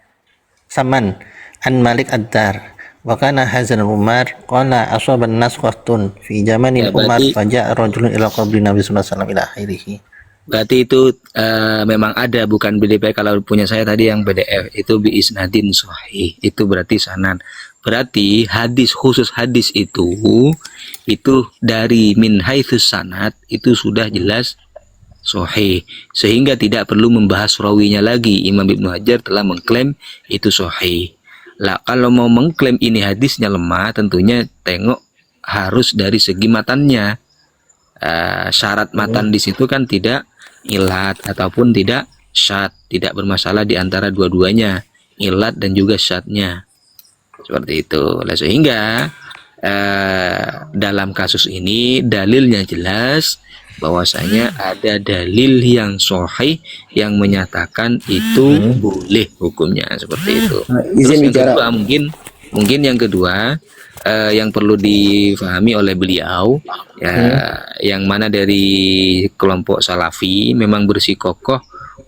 S7: Saman an Malik Ad-Dar. Wa kana Hazan Umar qala asaban nas qahtun fi
S3: Ya,
S7: zamanin Umar
S3: berarti-
S7: faja'a rajulun ila qabri Nabi sallallahu alaihi wasallam ila akhirih.
S3: berarti itu memang ada, bukan PDF. Kalau punya saya tadi yang PDF itu bi isnadin sahih. Itu berarti sanad. Berarti khusus hadis itu dari min haitsus sanad itu sudah jelas sahih, sehingga tidak perlu membahas rawinya lagi. Imam Ibnu Hajar telah mengklaim itu sahih. Lah kalau mau mengklaim ini hadisnya lemah, tentunya tengok harus dari segi matannya. Syarat matan di situ kan tidak ilat ataupun tidak syad, tidak bermasalah di antara dua-duanya, ilat dan juga syadnya. Seperti itu. Nah, sehingga dalam kasus ini dalilnya jelas bahwasanya ada dalil yang sahih yang menyatakan itu boleh hukumnya, seperti itu. Terus
S4: Izin
S3: yang
S4: bicara.
S3: kedua mungkin yang kedua yang perlu difahami oleh beliau ya, yang mana dari kelompok Salafi memang bersikokoh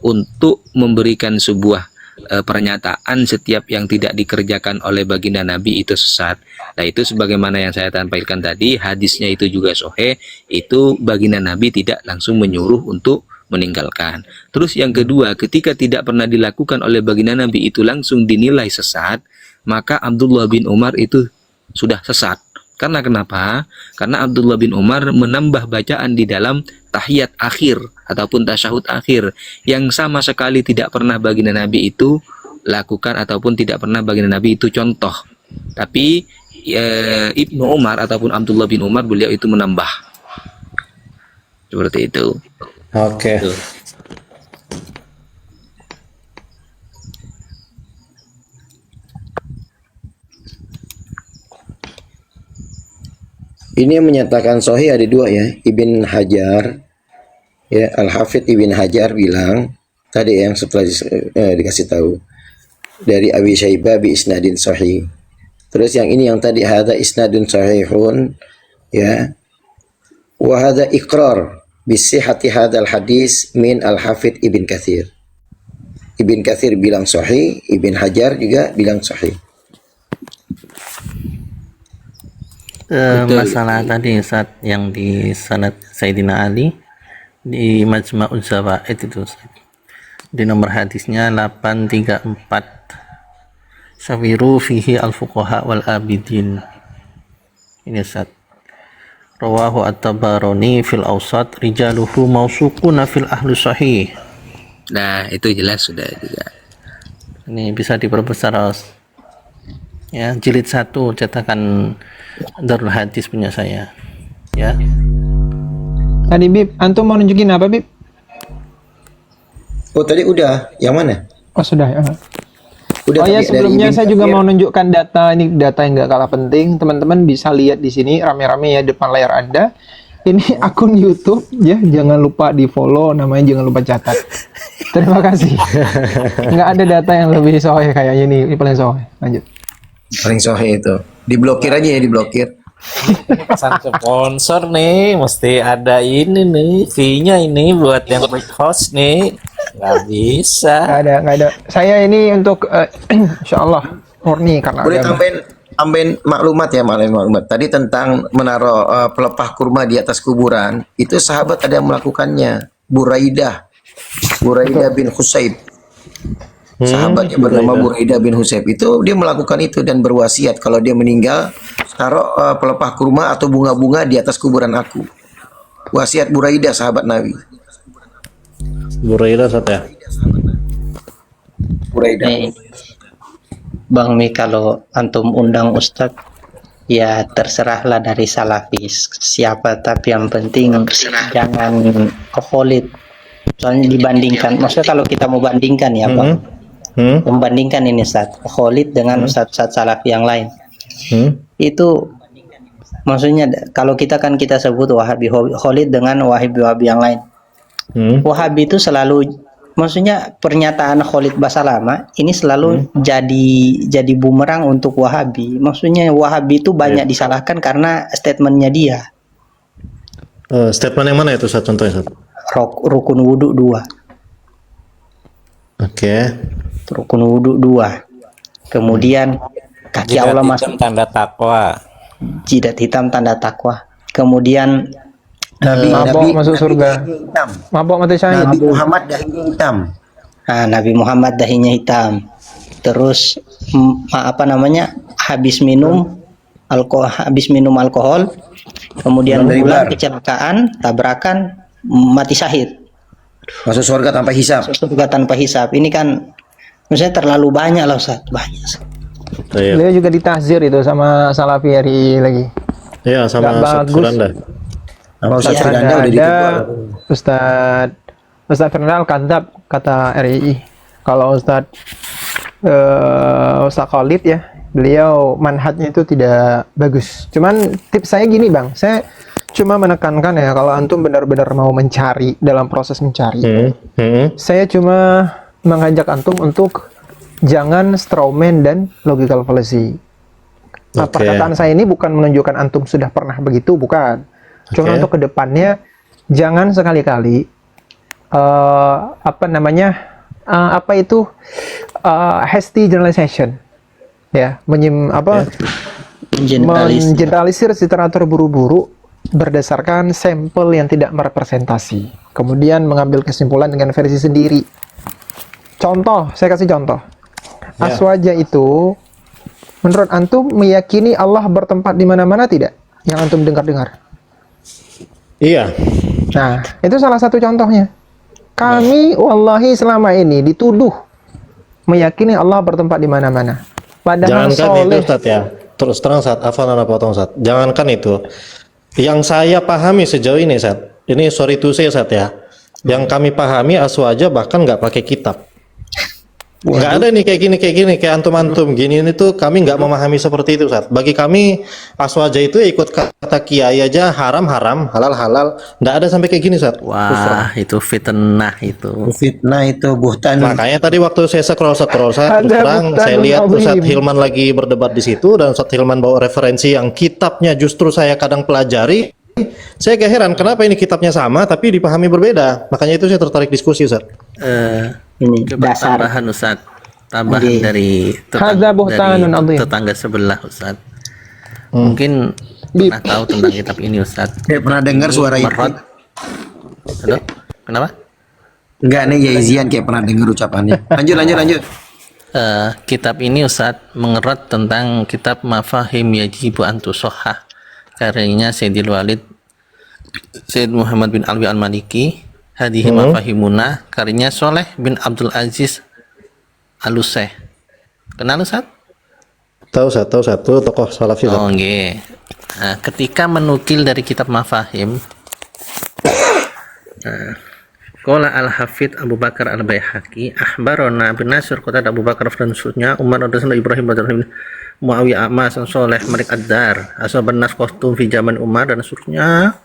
S3: untuk memberikan sebuah pernyataan setiap yang tidak dikerjakan oleh baginda Nabi itu sesat. Nah, itu sebagaimana yang saya tampilkan tadi, hadisnya itu juga sahih, itu baginda Nabi tidak langsung menyuruh untuk meninggalkan. Terus yang kedua, ketika tidak pernah dilakukan oleh baginda Nabi itu langsung dinilai sesat, maka Abdullah bin Umar itu sudah sesat. Karena kenapa? Karena Abdullah bin Umar menambah bacaan di dalam tahiyat akhir ataupun tasyahud akhir yang sama sekali tidak pernah baginda Nabi itu lakukan ataupun tidak pernah baginda Nabi itu contoh. Tapi Ibnu Umar ataupun Abdullah bin Umar beliau itu menambah. Seperti itu.
S1: Oke.
S3: Tuh.
S4: Ini yang menyatakan sahih ada dua ya. Ibn Hajar, ya Al-Hafidh Ibn Hajar bilang tadi yang setelah dikasih tahu dari Abi Syaibah bi isnadin sahih. Terus yang ini yang tadi hadza isnadun sahihun, ya. Wa hadza iqrar bi sihhati hadzal hadis min Al-Hafidh Ibn Katsir. Ibn Katsir bilang sahih, Ibn Hajar juga bilang sahih.
S7: Masalah tadi Ustaz yang di sanad Sayyidina Ali di Majma'uz Zawaid itu Ustaz. Di nomor hadisnya 834. Syawiru fihi al-fuqaha wal abidin. Ini Ustaz. Rawahu at-Tabarani fil Awsat rijaluhu mausuquna fil ahli sahih.
S3: Nah, itu jelas sudah juga.
S7: Ini bisa diperbesar Ustaz. Ya, jilid 1 cetakan Darul Hadis punya saya. Ya.
S2: Tadi Bib, antum mau nunjukin apa Bib?
S4: Oh tadi udah, yang mana?
S2: Oh sudah ya.
S4: Udah
S2: Oh ya,
S4: tadi dari
S2: sebelumnya
S4: Ibn
S2: saya juga
S4: Katsir.
S2: mau nunjukkan data, ini data yang nggak kalah penting. Teman-teman bisa lihat di sini rame-rame ya depan layar Anda. Ini akun YouTube ya, jangan lupa di follow, namanya jangan lupa catat. Terima kasih. Nggak ada data yang lebih sohe kayaknya ini paling sohe. Lanjut.
S4: Paling sahih itu. Diblokir aja ya, diblokir.
S7: Pesan sponsor nih, mesti ada ini nih, fee-nya ini buat yang host nih. Nggak bisa.
S2: Nggak ada. Saya ini untuk insya Allah murni karena
S4: Boleh
S2: agama.
S4: tambahin maklumat. Tadi tentang menaruh pelepah kurma di atas kuburan, itu sahabat ada yang melakukannya. Buraidah bin Husayb. Sahabat yang bernama Buraidah bin Husayb itu dia melakukan itu dan berwasiat kalau dia meninggal taruh pelepah kurma atau bunga-bunga di atas kuburan aku. Wasiat Buraidah sahabat Nabi.
S1: Buraidah Ustaz ya.
S4: Buraidah.
S5: Bang Mi, kalau antum undang Ustadz, ya terserahlah dari salafis siapa, tapi yang penting jangan Khalid. Soalnya dibandingkan, maksudnya kalau kita mau bandingkan ya Bang, membandingkan ini Ustadz Khalid dengan Ustadz salafi yang lain, itu maksudnya kalau kita sebut Wahabi Khalid dengan Wahabi yang lain. Wahabi itu selalu, maksudnya pernyataan Khalid Basalamah ini selalu jadi bumerang untuk Wahabi. Maksudnya Wahabi itu banyak disalahkan karena statementnya dia.
S1: Statement yang mana itu Ustaz, contohnya Ustaz?
S5: Rukun wudhu 2.
S1: Oke.
S5: Rukun wudhu 2. Kemudian kaki
S7: Jidat
S5: Allah
S7: hitam
S5: masuk,
S7: tanda takwa.
S5: jidat hitam tanda takwa. Kemudian
S2: Mabok masuk surga.
S4: Hitam.
S2: Mabok mati syahid.
S4: Nabi Muhammad dahinya hitam.
S5: Nabi Muhammad dahinya hitam. Terus habis minum alkohol, kemudian
S4: Dari
S5: pulang
S4: bar.
S5: kecelakaan, tabrakan, mati syahid.
S4: Masuk surga tanpa hisab.
S5: Surga tanpa hisab. Ini kan maksudnya terlalu banyak lah Ustaz, banyak.
S1: Iya.
S2: Beliau juga ditahzir itu sama Salafi hari lagi.
S1: Iya, sama
S2: Nggak
S1: Ustaz
S2: bagus.
S1: Firanda.
S4: Nama Ustaz
S5: Iya,
S4: Firanda udah
S2: Ada
S4: ditutup.
S2: Ustadz Firanda Al-Kadzab kata RII. Kalau Ustadz Khalid ya, beliau manhajnya itu tidak bagus. Cuman tips saya gini Bang, saya cuma menekankan ya kalau antum benar-benar mau mencari dalam proses mencari. Saya cuma mengajak antum untuk jangan strawman dan logical fallacy. Nah,
S1: Oke.
S2: perkataan saya ini bukan menunjukkan antum sudah pernah begitu, bukan. Cuma
S1: Oke.
S2: untuk kedepannya jangan sekali-kali hasty generalization, ya, mengeneralisir secara terburu-buru berdasarkan sampel yang tidak merepresentasi, kemudian mengambil kesimpulan dengan versi sendiri. Contoh, saya kasih contoh.
S1: Ya.
S2: Aswaja itu, menurut antum meyakini Allah bertempat di mana-mana tidak? Yang antum dengar-dengar.
S1: Iya.
S2: Nah, itu salah satu contohnya. Kami wallahi selama ini dituduh meyakini Allah bertempat di mana-mana. Padahal
S1: Jangankan itu
S2: soleh.
S1: Ustaz ya. Terus terang Ustaz, potong Ustaz. Jangankan itu. Yang saya pahami sejauh ini Ustaz. Ini sorry to say Ustaz ya. Yang kami pahami Aswaja bahkan nggak pakai kitab. Nggak ada nih kayak gini, kayak antum-antum gini ini tuh kami nggak memahami seperti itu Ustaz. Bagi kami Aswaja itu ikut kata kiai aja haram, halal. Nggak ada sampai kayak gini Ustaz.
S7: Wah, itu fitnah itu.
S4: Fitnah itu buhtan.
S1: Makanya tadi waktu saya scroll terus
S2: Ada
S1: terang
S2: buhtanun
S1: saya lihat
S2: azim.
S1: Ustadz Hilman lagi berdebat di situ dan Ustadz Hilman bawa referensi yang kitabnya justru saya kadang pelajari. Saya gak heran kenapa ini kitabnya sama tapi dipahami berbeda. Makanya itu saya tertarik diskusi Ustadz.
S5: Ini
S7: Coba
S5: dasar.
S7: tambahan Ustaz. Tambahan
S5: Oke.
S7: dari
S2: Hadza buhtanun azim.
S7: tetangga sebelah Ustaz. Mungkin pernah tahu tentang kitab ini Ustaz.
S4: Saya pernah dengar suara itu.
S7: Merot. Halo? Kenapa?
S4: Enggak nih Yaizian kayak pernah dengar ucapannya. Lanjut.
S7: Kitab ini Ustaz mengerot tentang kitab Mafahim Yajibu Antusohah karyanya Sayyidil Walid Sayyid Muhammad bin Alwi Al-Maliki. Hadihi Mafahimuna karyanya Soleh bin Abdul Aziz Aluseh. Kenal Ustaz?
S1: Tahu Ustadz itu tokoh salafi Ustadz.
S7: Oh nggih. Nah, ketika menukil dari kitab Mafahim, Qala Al-Hafidz Abu Bakar Al-Baihaqi akhbarana bin Nasr qala Abu Bakar dan sunnah Umar radhiyallahu Ibrahim radhiyallahu Muawiyah Amas Soleh Malik Ad-Dar ashaban nas qastum fi zaman Umar dan seterusnya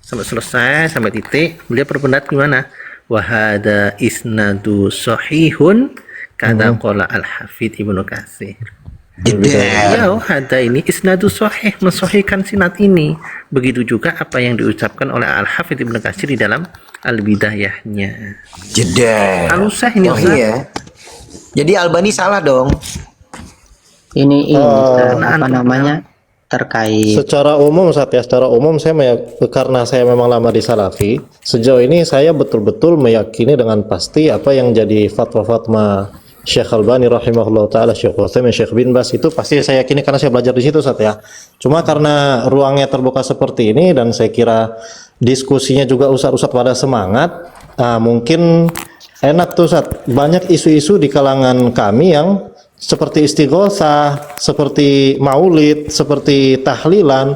S7: sampai selesai sampai titik beliau berpendapat gimana? Wa hada isnadu sahihun kata qala Al-Hafidz Ibnu Katsir. Ya, ada ini isnadus sahih, mensahihkan sinad ini. Begitu juga apa yang diucapkan oleh Al-Hafidz Ibnu Katsir di dalam Al-Bidayahnya.
S4: Jeda.
S7: Alusah ini
S4: Oh
S7: Ustaz.
S4: iya. Jadi Albani salah dong.
S5: Ini apa namanya terkait
S1: Secara umum secara umum karena saya memang lama di Salafi, sejauh ini saya betul-betul meyakini dengan pasti apa yang jadi fatwa-fatwa Syekh Albani rahimahullah taala, Syekh Utsaimin, Syekh bin Bas itu pasti saya yakini karena saya belajar di situ Ustaz ya. Cuma karena ruangnya terbuka seperti ini dan saya kira diskusinya juga ustaz-ustaz pada semangat, mungkin enak tuh Ustaz. Banyak isu-isu di kalangan kami yang seperti istighosah, seperti maulid, seperti tahlilan,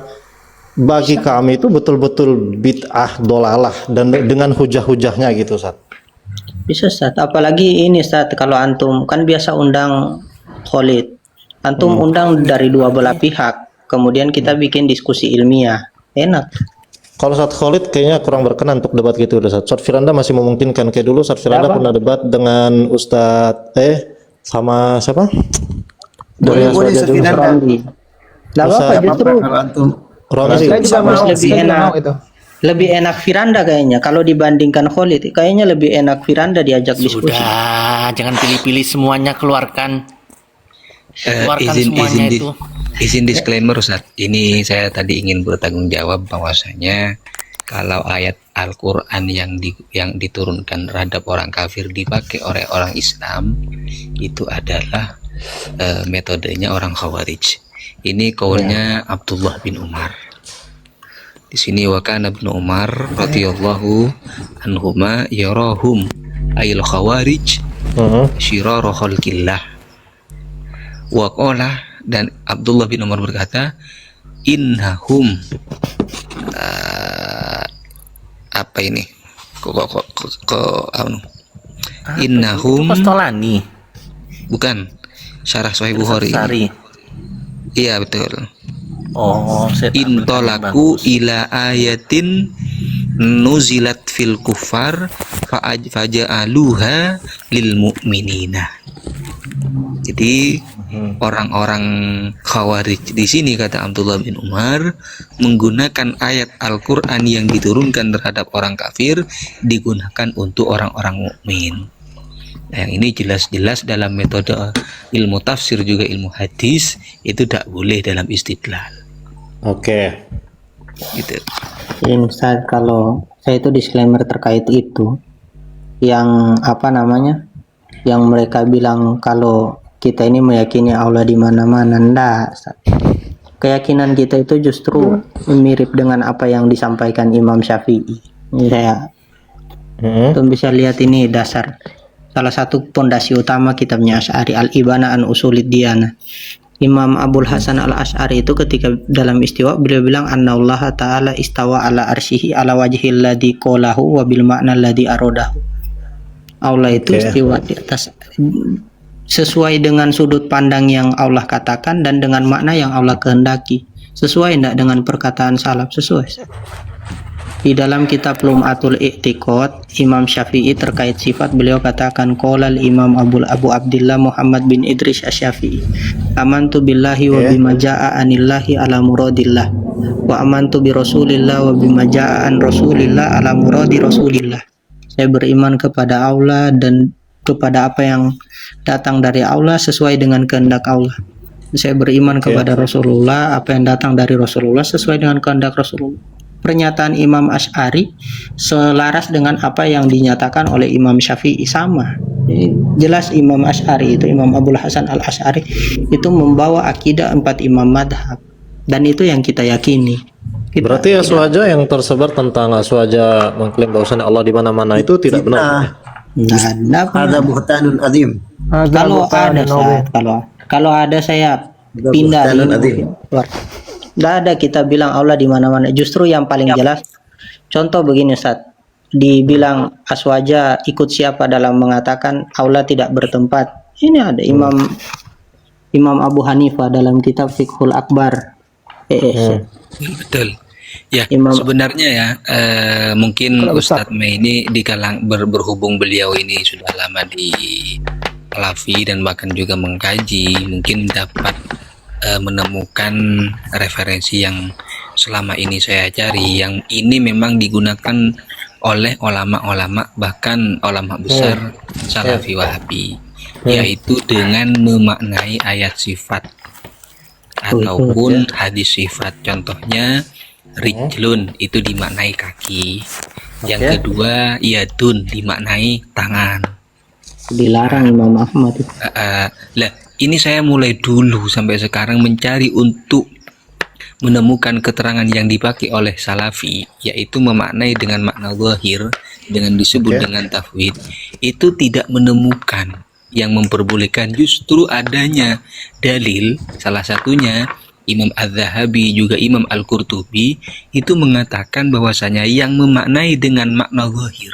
S1: bagi kami itu betul-betul bid'ah dolalah dan dengan hujah-hujahnya gitu Ustaz.
S5: bisa Ustaz. Apalagi ini Ustaz, kalau antum kan biasa undang Khalid. Antum undang dari dua belah pihak. Kemudian kita bikin diskusi ilmiah. Enak.
S1: Kalau Ustaz Khalid kayaknya kurang berkenan untuk debat gitu Ustaz. Ustaz Firanda masih memungkinkan, kayak dulu Ustaz Firanda pernah debat dengan Ustaz sama siapa? Dari
S6: Boleh
S1: Aswaja juga.
S6: Firanda.
S5: Nah, apa justru
S6: Kalau antum
S1: Romzi.
S2: Saya juga mau,
S5: lebih
S2: saya juga
S5: enak.
S2: mau itu.
S5: lebih enak Firanda kayaknya. Kalau dibandingkan Khalid, kayaknya lebih enak Firanda diajak diskusi.
S7: Sudah, jangan pilih-pilih semuanya, keluarkan
S3: izin
S7: semuanya itu.
S3: izin disclaimer Ustaz. Ini saya tadi ingin bertanggung jawab bahwasanya kalau ayat Al-Qur'an yang diturunkan terhadap orang kafir dipakai oleh orang Islam, itu adalah metodenya orang Khawarij. Ini kaulnya Abdullah bin Umar. Di sini wa kana Ibnu Umar radhiyallahu anhuma yarahum ayil khawarij syirara khalqillah. Wa qala, dan Abdullah bin Umar berkata, innahum apa ini? Innahum
S7: Kostolani.
S3: bukan Syarah Sahih Bukhari.
S7: Sari.
S3: Iya betul.
S7: Oh,
S3: Intolaku ila ayatin nuzilat fil kufar faja'aluha lil mu'minina. Jadi orang-orang Khawarij di sini, kata Abdullah bin Umar, menggunakan ayat Al-Qur'an yang diturunkan terhadap orang kafir digunakan untuk orang-orang mukmin. Nah, yang ini jelas-jelas dalam metode ilmu tafsir juga ilmu hadis itu tidak boleh dalam istidlal.
S1: Oke.
S3: Gitu.
S5: Ini Ustaz, kalau saya itu disclaimer terkait itu, yang apa namanya, yang mereka bilang kalau kita ini meyakini Allah di mana-mana, ndak. Keyakinan kita itu justru mirip dengan apa yang disampaikan Imam Syafi'i. Ini saya tuh bisa lihat, ini dasar salah satu pondasi utama kitabnya Asy'ari, Al-Ibana an Usulid Diyanah. Imam Abul Hasan Al-Asy'ari itu ketika dalam istiwa, beliau bilang annallaha ta'ala istawa ala arsyihi ala wajhil ladzi qalahu wa bil ma'na alladzi aradahu. Allah itu istiwa di atas sesuai dengan sudut pandang yang Allah katakan dan dengan makna yang Allah kehendaki. Sesuai enggak dengan perkataan salaf? Sesuai. Di dalam kitab Lum'atul I'tiqad, Imam Syafi'i terkait sifat, beliau katakan qolal Imam Abu Abdillah Muhammad bin Idris Asy-Syafi'i, amantu billahi wa bima jaa'a anillahi ala muradillah wa amantu bi rasulillah wa bima jaa'a an rasulillah ala muradi rasulillah. Saya beriman kepada Allah dan kepada apa yang datang dari Allah sesuai dengan kehendak Allah. Saya beriman kepada Rasulullah, apa yang datang dari Rasulullah sesuai dengan kehendak Rasulullah. Pernyataan Imam Asy'ari selaras dengan apa yang dinyatakan oleh Imam Syafi'i, sama. Jadi, jelas Imam Asy'ari itu, Imam Abul Hasan Al-Asy'ari itu membawa akidah 4 imam madhab, dan itu yang kita yakini.
S1: Berarti Aswaja yang tersebar tentang Aswaja mengklaim bahwasanya Allah di mana-mana itu tidak benar.
S6: ada buhtanun azim.
S5: Kalau ada kalau ada saya pindah keluar. Nggak ada kita bilang Allah di mana-mana. Justru yang paling jelas, contoh begini Ustaz, dibilang Aswaja ikut siapa dalam mengatakan Allah tidak bertempat. Ini ada Imam Abu Hanifah dalam kitab Fiqhul Akbar.
S3: Betul. Ya,
S5: Imam,
S3: sebenarnya ya mungkin Ustadz Mei ini berhubung beliau ini sudah lama di Salafi dan bahkan juga mengkaji, mungkin dapat menemukan referensi yang selama ini saya cari, yang ini memang digunakan oleh ulama-ulama, bahkan ulama besar Salafi Wahabi, yaitu dengan memaknai ayat sifat ataupun hadis sifat. Contohnya rijlun itu dimaknai kaki, yang kedua yadun dimaknai tangan.
S5: Dilarang Imam Ahmad itu.
S3: Lah, ini saya mulai dulu sampai sekarang mencari untuk menemukan keterangan yang dipakai oleh Salafi, yaitu memaknai dengan makna zahir, dengan disebut dengan tafwid, itu tidak menemukan yang memperbolehkan. Justru adanya dalil, salah satunya Imam Az-Zahabi juga Imam Al-Qurtubi itu mengatakan bahwasanya yang memaknai dengan makna zahir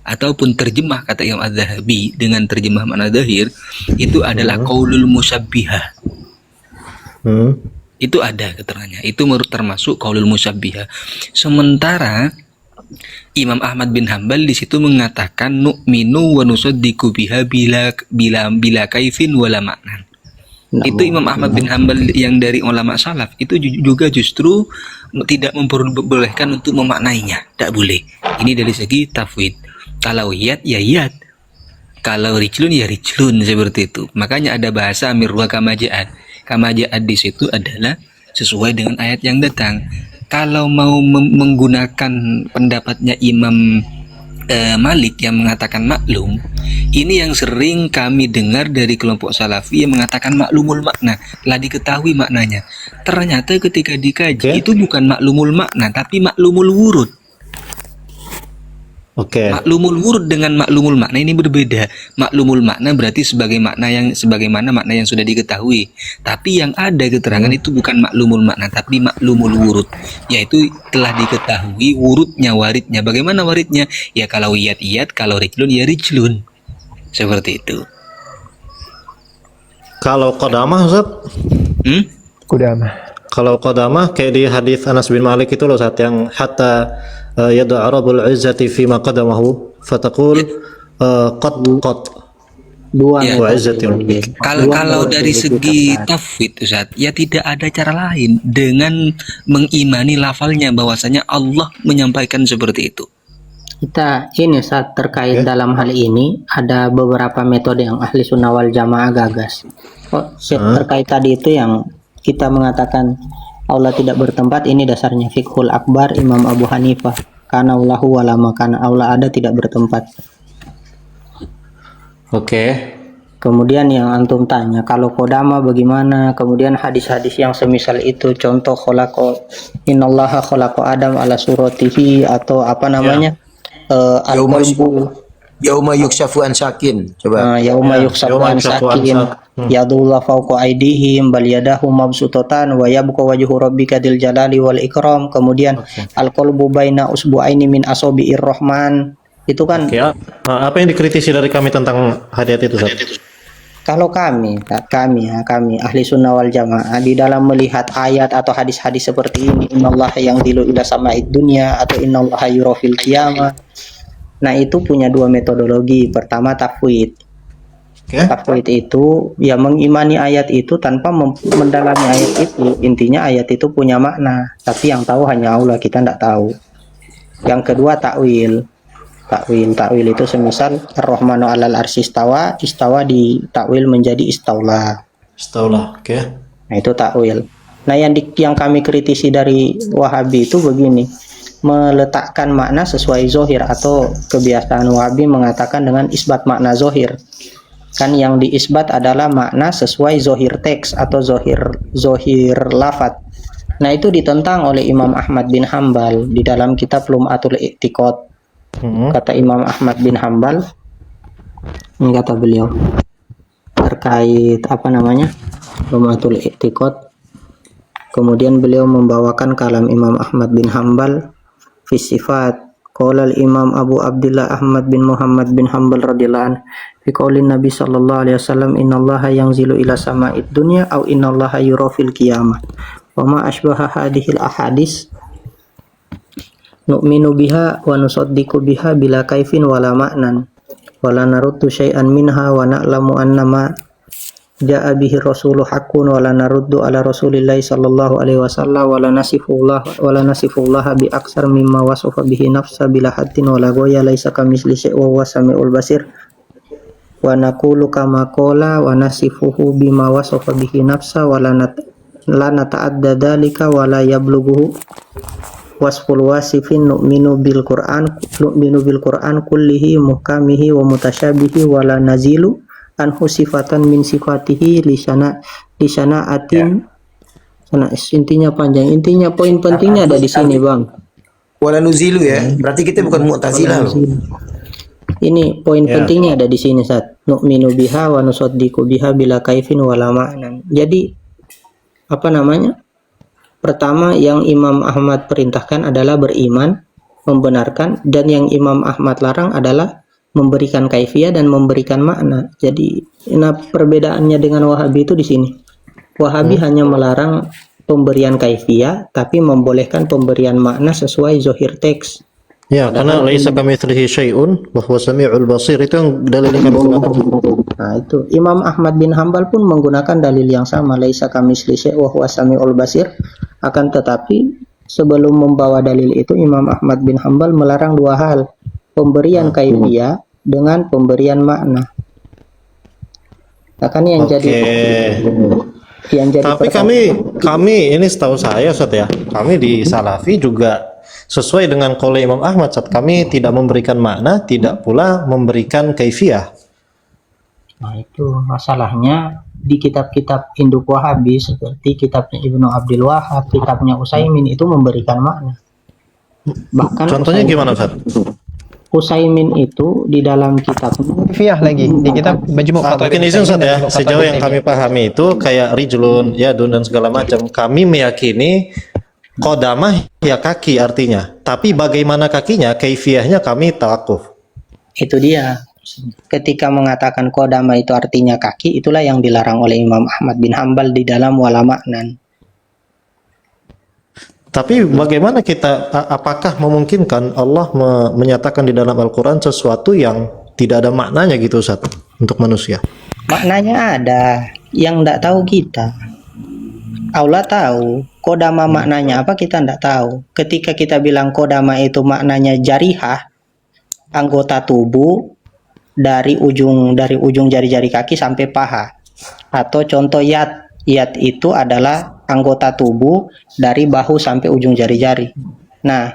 S3: ataupun terjemah, kata Imam Az-Zahabi dengan terjemah makna zahir, itu adalah qaulul musyabbihah. Itu ada keterangannya, itu termasuk qaulul musyabbihah. Sementara Imam Ahmad bin Hambal di situ mengatakan nu'minu wa nusaddiqu biha bila kaifin wala maknan. Itu Imam Ahmad bin Hambal yang dari ulama salaf itu juga justru tidak memperbolehkan untuk memaknainya, tidak boleh. Ini dari segi tafwid. Kalau yad ya yad, kalau rijlun ya rijlun, seperti itu. Makanya ada bahasa amirwa kamaja'at. Kamaja'at di situ adalah sesuai dengan ayat yang datang. Kalau mau menggunakan pendapatnya Imam Malik yang mengatakan maklum, ini yang sering kami dengar dari kelompok Salafi yang mengatakan maklumul makna, telah diketahui maknanya. Ternyata ketika dikaji itu bukan maklumul makna, tapi maklumul wurud. Maklumul wurud dengan maklumul makna ini berbeda. Maklumul makna berarti sebagaimana makna yang sudah diketahui. Tapi yang ada keterangan itu bukan maklumul makna, tapi maklumul wurud, yaitu telah diketahui wurudnya, waridnya. Bagaimana waridnya? Ya kalau iyad, kalau rijlun ya rijlun. Seperti itu.
S1: Kalau qadamah, Ustaz? Kalau qadamah kayak di hadis Anas bin Malik itu loh, Ustaz, yang hatta yada arabul izzati fi ma qadamahu fataqul qad
S5: Dua.
S3: Kalau dari segi tafwid, Ustaz, ya tidak ada cara lain dengan mengimani lafalnya bahwasanya Allah menyampaikan seperti itu.
S5: Kita ini saat terkait dalam hal ini ada beberapa metode yang ahli sunnah wal jamaah gagas. Terkait tadi itu yang kita mengatakan Allah tidak bertempat, ini dasarnya fiqhul akbar Imam Abu Hanifah, karena Allahu walama, karena Allah ada tidak bertempat. Kemudian yang antum tanya kalau kodama bagaimana, kemudian hadis-hadis yang semisal itu, contoh innallaha khalaqa Adam ala suratihi, atau apa namanya al-qalbu
S4: Yauma yukshafu an sakin. Coba.
S5: Yauma yukshafu an sakin. Yadullah fawqa aydihim bal yadahu mabsutatan wa yabqa wajhu rabbika dzil jalali wal ikram. Kemudian al-qalbu baina usbu'aini min asabi'ir rahman. Itu kan
S1: apa yang dikritisi dari kami tentang hadis itu, Ustaz?
S5: Kalau kami ahli sunnah wal jamaah di dalam melihat ayat atau hadis-hadis seperti ini, innallaha yang dilu ila sama'id dunya atau innallaha yura fil qiyamah. Nah, itu punya dua metodologi. Pertama tafwid. Tafwid itu ya mengimani ayat itu tanpa mendalami ayat itu. Intinya ayat itu punya makna, tapi yang tahu hanya Allah, kita tidak tahu. Yang kedua takwil. Takwil itu semisal Ar-Rahmanu 'alal arsy istawa di takwil menjadi istaula. Nah, itu takwil. Nah, yang kami kritisi dari Wahabi itu begini, meletakkan makna sesuai zohir, atau kebiasaan Wahabi mengatakan dengan isbat makna zohir. Kan yang diisbat adalah makna sesuai zohir teks atau zohir lafat. Nah, itu ditentang oleh Imam Ahmad bin Hambal di dalam kitab Lum'atul I'tiqad. Kata Imam Ahmad bin Hambal, ini kata beliau terkait Lum'atul I'tiqad. Kemudian beliau membawakan kalam Imam Ahmad bin Hambal fi sifat. Qala al-Imam Abu Abdullah Ahmad bin Muhammad bin Hambal radhiyallahu anhu fi qaulin Nabi sallallahu alaihi wasallam innallaha yanzilu ila sama'id dunya aw innallaha yura fil qiyamah wa ma asbaha hadhil ahadis nu'minu biha wa nusaddiqu biha bila kaifin wala ma'nan. wa la naruddu syai'an minha wa na'lamu anna ma ja'a bihi rasulu haqqun wa la naruddu ala rasulillahi sallallahu alaihi wasallam wa la nasifullah bi aksar mimma wasafa bihi nafsa bila haddin wa la ghaya laisa kamitsli syai'un wa huwa samiul basir wa naqulu kama qala wa nasifuhu bima wasafa bihi nafsa wa la nata'adda dzalika wa la yablughu wasful wasifin nu'minu bil Qur'an kullihi muhkamihi wa mutasyabihi wa la nazilu anhu sifatan min sifatihi lisana atin. Nah, intinya panjang. Intinya poin pentingnya ada di sini, Bang.
S4: Wala nuzilu ya. Berarti kita bukan Mu'tazilah loh.
S5: Ini poin pentingnya ada di sini, Sat. Nu'minu biha wa nusaddiqu biha bila kaifin wala ma'nan. Jadi apa namanya? Pertama yang Imam Ahmad perintahkan adalah beriman, membenarkan, dan yang Imam Ahmad larang adalah memberikan kaifiyah dan memberikan makna. Jadi, nah perbedaannya dengan Wahabi itu di sini. Wahabi hanya melarang pemberian kaifiyah, tapi membolehkan pemberian makna sesuai zahir teks.
S1: Ya, karena laisa kamitslihi syai'un wa huwa samiul basir, itu yang dalil yang kami gunakan.
S5: Nah, itu Imam Ahmad bin Hambal pun menggunakan dalil yang sama, laisa kamitslihi syai'un wa huwa samiul basir. Akan tetapi sebelum membawa dalil itu Imam Ahmad bin Hambal melarang dua hal, pemberian kaifiyah dengan pemberian makna. Nah, kan yang jadi
S1: tapi kami ini setahu saya, Ustaz ya, kami di Salafi juga sesuai dengan qaul Imam Ahmad, Ustaz, kami tidak memberikan makna, tidak pula memberikan kaifiyah.
S5: Nah, itu masalahnya di kitab-kitab induk Wahabi seperti kitabnya Ibnu Abdul Wahab, kitabnya Utsaimin itu memberikan makna. Bahkan
S1: contohnya gimana, Ustaz?
S5: Utsaimin itu di dalam kitabnya
S2: Kaifiyah lagi di kitab Majmu' Fatawa.
S1: Mungkin izin, Ustaz ya, sejauh yang kami pahami itu kayak rijlun, yadun dan segala macam. Kami meyakini qadamah ya kaki artinya. Tapi bagaimana kakinya, kaifiyahnya kami tawakuf.
S5: Itu dia. Ketika mengatakan qadamah itu artinya kaki, itulah yang dilarang oleh Imam Ahmad bin Hambal di dalam wala ma'nan.
S1: Tapi bagaimana kita, apakah memungkinkan Allah menyatakan di dalam Al-Quran sesuatu yang tidak ada maknanya gitu, Ustaz, untuk manusia?
S5: Maknanya ada, yang tidak tahu kita. Allah tahu, kodama maknanya apa kita tidak tahu. Ketika kita bilang kodama itu maknanya jarihah, anggota tubuh dari ujung jari-jari kaki sampai paha. Atau contoh yad itu adalah anggota tubuh dari bahu sampai ujung jari-jari. Nah,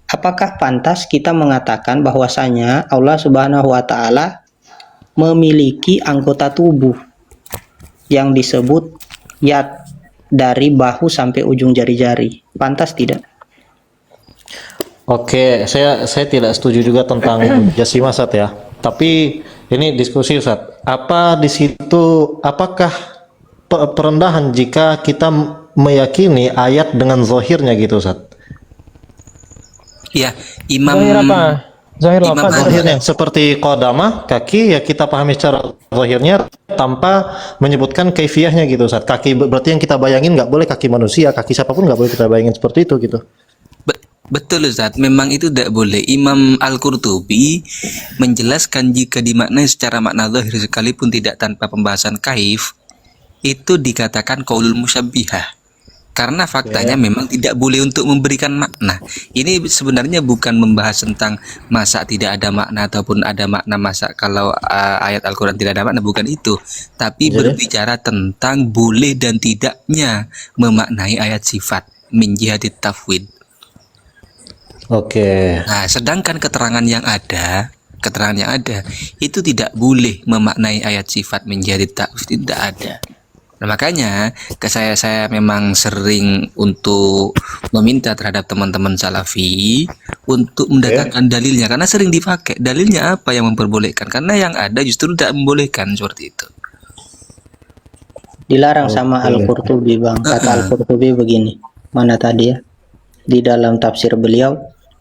S5: apakah pantas kita mengatakan bahwasanya Allah Subhanahu wa taala memiliki anggota tubuh yang disebut yad dari bahu sampai ujung jari-jari? Pantas tidak?
S1: Oke, saya tidak setuju juga tentang jasimah, Ustaz ya. Tapi ini diskusi, Ustaz. Apa di situ, apakah perendahan jika kita meyakini ayat dengan zahirnya gitu, Ustaz?
S3: Ya, Imam
S2: Zahir apa? Zahir
S3: Imam
S2: apa?
S1: Zahirnya seperti qadamah, kaki, ya kita pahami secara zahirnya tanpa menyebutkan kaifiyahnya gitu, Ustaz. Kaki berarti yang kita bayangin nggak boleh kaki manusia, kaki siapapun nggak boleh kita bayangin seperti itu gitu.
S3: Betul, Ustaz, memang itu tidak boleh. Imam Al-Qurtubi menjelaskan jika dimaknai secara makna zahir sekalipun tidak tanpa pembahasan kaif, itu dikatakan qaulul musyabbihah. Karena faktanya memang tidak boleh untuk memberikan makna. Ini sebenarnya bukan membahas tentang masa tidak ada makna ataupun ada makna masa kalau ayat Al-Quran tidak ada makna, bukan itu. Tapi berbicara tentang boleh dan tidaknya memaknai ayat sifat min jihadit tafwid.
S1: Oke.
S3: Nah, sedangkan keterangan yang ada itu tidak boleh memaknai ayat sifat min jihadit tafwid, tidak ada. Nah, makanya saya memang sering untuk meminta terhadap teman-teman Salafi untuk mendatangkan dalilnya, karena sering dipakai. Dalilnya apa yang memperbolehkan? Karena yang ada justru tidak membolehkan seperti itu.
S5: Dilarang sama Al-Qurtubi, Bang. Kata Al-Qurtubi begini. Mana tadi ya? Di dalam tafsir beliau,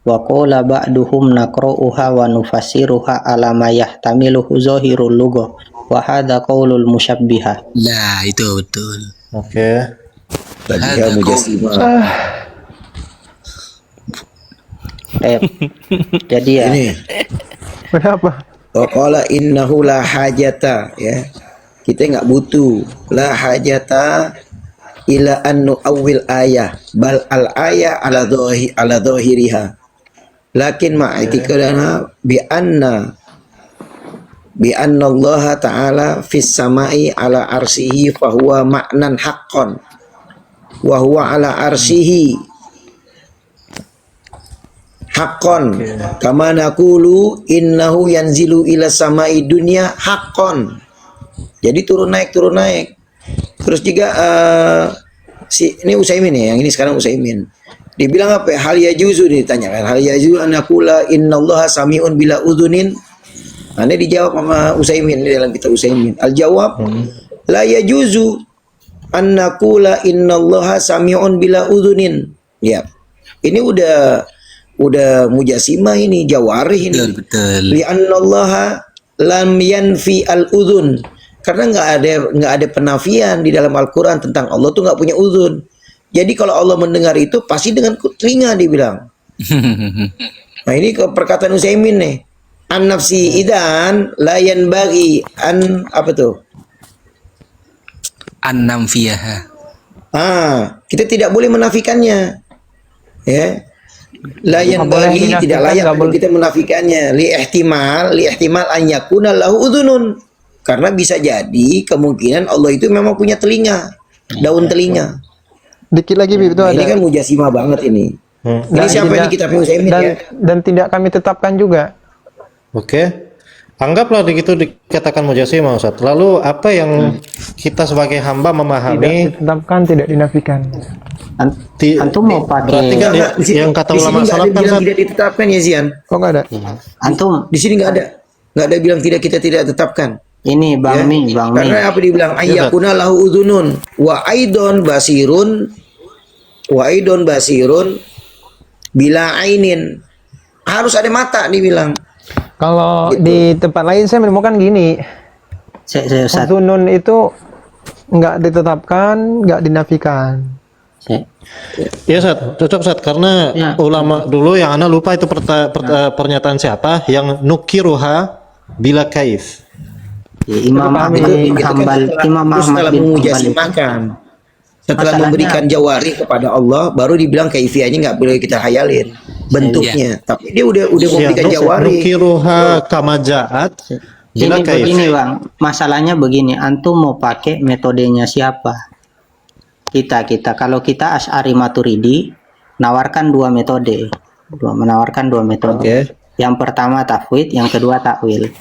S5: wa qala ba'duhum naqra'uha wa nufassiruha ala ma yahtamiluhu zahirul lughah wa hadza qaulul musyabbiha.
S3: Nah, itu betul.
S1: Oke.
S4: Tadi mujassimah.
S5: Jadi ya,
S4: Ini
S2: Kenapa?
S4: Wa qala innahu la hajata, ya. Kita nggak butuh la hajata ila an nu'awwil ayah bal al ayah ala dhahiriha. Lakin ma'atikadana bi anna Allah ta'ala fis sama'i ala arsihi fahuwa ma'nan haqqan wa huwa ala arsihi haqqan kama naqulu innahu yanzilu ila sama'i dunya haqqan. Jadi turun naik. Terus juga ini Utsaimin ya, yang ini sekarang Utsaimin. Dibilang apa? Hal yajuzu, ditanyakan. Hal yajuzu an naqula innallaha sami'un bila udhunin. Nah, ini dijawab sama Utsaimin dalam kitab Utsaimin. Al-jawab la yajuzu an naqula innallaha sami'un bila udhunin. Ya. Ini udah mujasimah ini, jawarih ini.
S3: Betul.
S4: Li annallaha lam yanfi al-udhun. Karena nggak ada penafian di dalam Al-Quran tentang Allah tuh nggak punya udhun. Jadi kalau Allah mendengar itu pasti dengan telinga dibilang. Nah ini perkataan Utsaimin nih. An nafsi idan la yanbaghi an apa tuh?
S3: An namfiyaha.
S4: Kita tidak boleh menafikannya. Ya. La yanbaghi tidak layak untuk kita menafikannya. Li ihtimal an yakuna lahu udhunun. Karena bisa jadi kemungkinan Allah itu memang punya telinga, daun telinga.
S2: Dikit lagi Bib, itu
S4: Nah,
S2: ada.
S4: ini kan mujasimah banget ini. Ini siapa ini kitab Utsaimin ya?
S2: Dan tidak kami tetapkan juga.
S1: Oke. Anggaplah begitu dikatakan mujasimah Ustaz. Lalu apa yang kita sebagai hamba
S2: Tidak
S1: memahami
S2: ditetapkan, tidak dinafikan.
S5: Antum mau
S1: berarti
S5: pakai
S1: kan yang kata
S4: Di sini
S1: ulama
S4: nggak ada
S1: salaf kan
S4: bilang
S1: Ustaz,
S4: tidak ditetapkan ya Zian.
S2: Oh nggak ada.
S5: antum
S4: Di sini nggak ada bilang kita tidak tetapkan.
S5: ini Bang Mi.
S4: Karena apa dibilang ayyakuna lahu udhunun wa aidon basirun bila ainin. Harus ada mata dibilang.
S2: Kalau di tempat lain saya menemukan gini,
S5: Ustaz.
S2: udhunun itu nggak ditetapkan, nggak dinafikan.
S1: ya Ustaz, cocok Ustaz karena
S5: Ya.
S1: ulama dulu yang ana lupa itu pernyataan siapa yang nukiruha bila kaif.
S5: Ya, Imam Ahmad bin Hambal, Imam
S4: Terus
S5: Ahmad
S4: setelah
S5: bin Hambal.
S4: memujasimahkan, setelah
S5: Masalahnya-
S4: memberikan jawari kepada Allah, baru dibilang kaifiahnya nggak boleh kita hayalin bentuknya. Tapi dia udah memberikan jawari.
S1: Nukiruha kamajaat bila
S5: Ini
S1: kaif.
S5: begini Bang, masalahnya begini, antum mau pakai metodenya siapa? Kita kalau kita Asy'ari Maturidi menawarkan dua metode.
S1: Oke.
S5: Yang pertama tafwid, yang kedua takwil.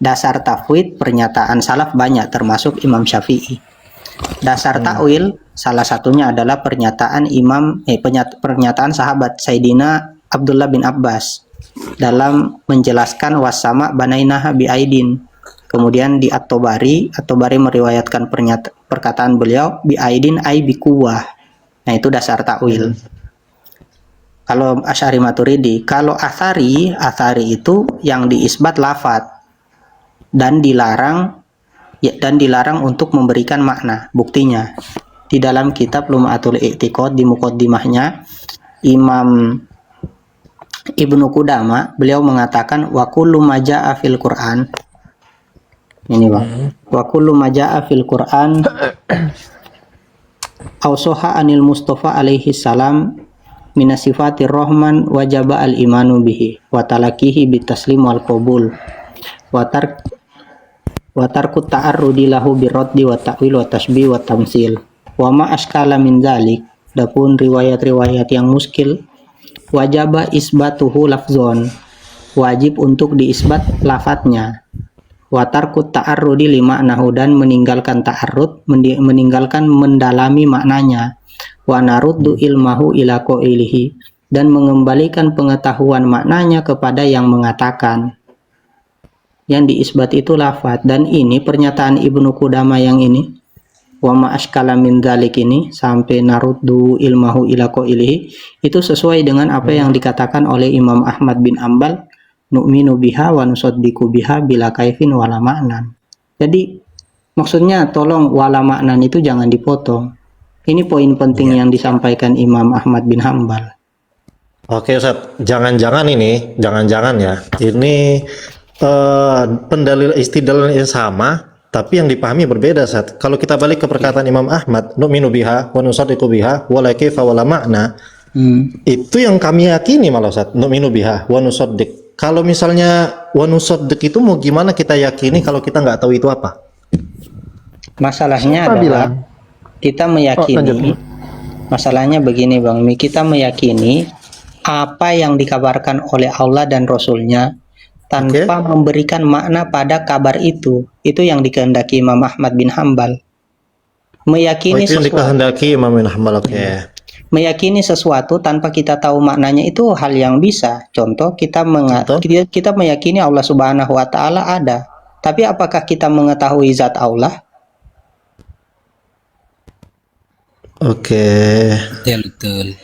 S5: Dasar tafwid pernyataan salaf banyak termasuk Imam Syafi'i. Dasar takwil salah satunya adalah pernyataan pernyataan sahabat Sayyidina Abdullah bin Abbas dalam menjelaskan wasama banainaha biaidin. Kemudian di At-Tabari meriwayatkan perkataan beliau biaidin ai bikuwah. Nah, itu dasar takwil. Kalau Asy'ari Maturidi, kalau Athari itu yang diisbat lafadz dan dilarang untuk memberikan makna. Buktinya di dalam kitab Lum'atul I'tiqad di muqaddimahnya Imam Ibnu Qudama beliau mengatakan wa kullu ma jaa'a fil Qur'an. Ini Bang. Wa kullu ma jaa'a fil Qur'an ausoha anil Mustafa alaihi salam minasifatir rahman wajaba al imanu bihi wa talakihi bitaslim wal qabul wa tarku ta'arrudi lahu biraddi wa ta'wil wa tasbih wa tamsil wa ma askala min dzalik. Adapun riwayat-riwayat yang muskil wajaba isbatuhu lafzon, wajib untuk diisbat lafadznya. Wa tarku ta'arrudi lima nahu, dan meninggalkan ta'arrud, meninggalkan mendalami maknanya. Wa naruddu ilmahu ila qailihi, dan mengembalikan pengetahuan maknanya kepada yang mengatakan. Yang diisbat itu lafadz, dan ini pernyataan Ibnu Qudama yang ini wa ma askala min dzalik ini sampai naruddu ilmahu ila qailihi itu sesuai dengan apa yang dikatakan oleh Imam Ahmad bin Ambal, nu'minu biha wa nusaddiqu biha bila kaifin wala ma'nan. Jadi maksudnya tolong wala ma'nan itu jangan dipotong. Ini poin penting yang disampaikan Imam Ahmad bin Hambal.
S1: Oke Ustaz, jangan-jangan ya, ini pendalil istidlalnya sama, tapi yang dipahami berbeda. Saat kalau kita balik ke perkataan Imam Ahmad, nu'minu biha wa nusaddiqu biha wa la kaifa wa la makna, itu yang kami yakini malah Ustaz, nu'minu biha wa nusaddiq. Kalau misalnya wa nusaddiq itu mau gimana kita yakini kalau kita nggak tahu itu apa?
S5: Masalahnya
S2: Siapa
S5: adalah
S2: bilang?
S5: kita
S2: lanjut.
S5: meyakini, masalahnya begini Bang Mi, kita meyakini apa yang dikabarkan oleh Allah dan Rasulnya tanpa memberikan makna pada kabar itu yang dikehendaki Imam Ahmad bin Hambal. Meyakini
S1: itu yang
S5: sesuatu,
S1: dikehendaki Imam bin Hambal.
S5: meyakini sesuatu tanpa kita tahu maknanya itu hal yang bisa. Contoh kita kita meyakini Allah Subhanahu wa taala ada. Tapi apakah kita mengetahui zat Allah?
S1: Oke.
S3: Ya betul.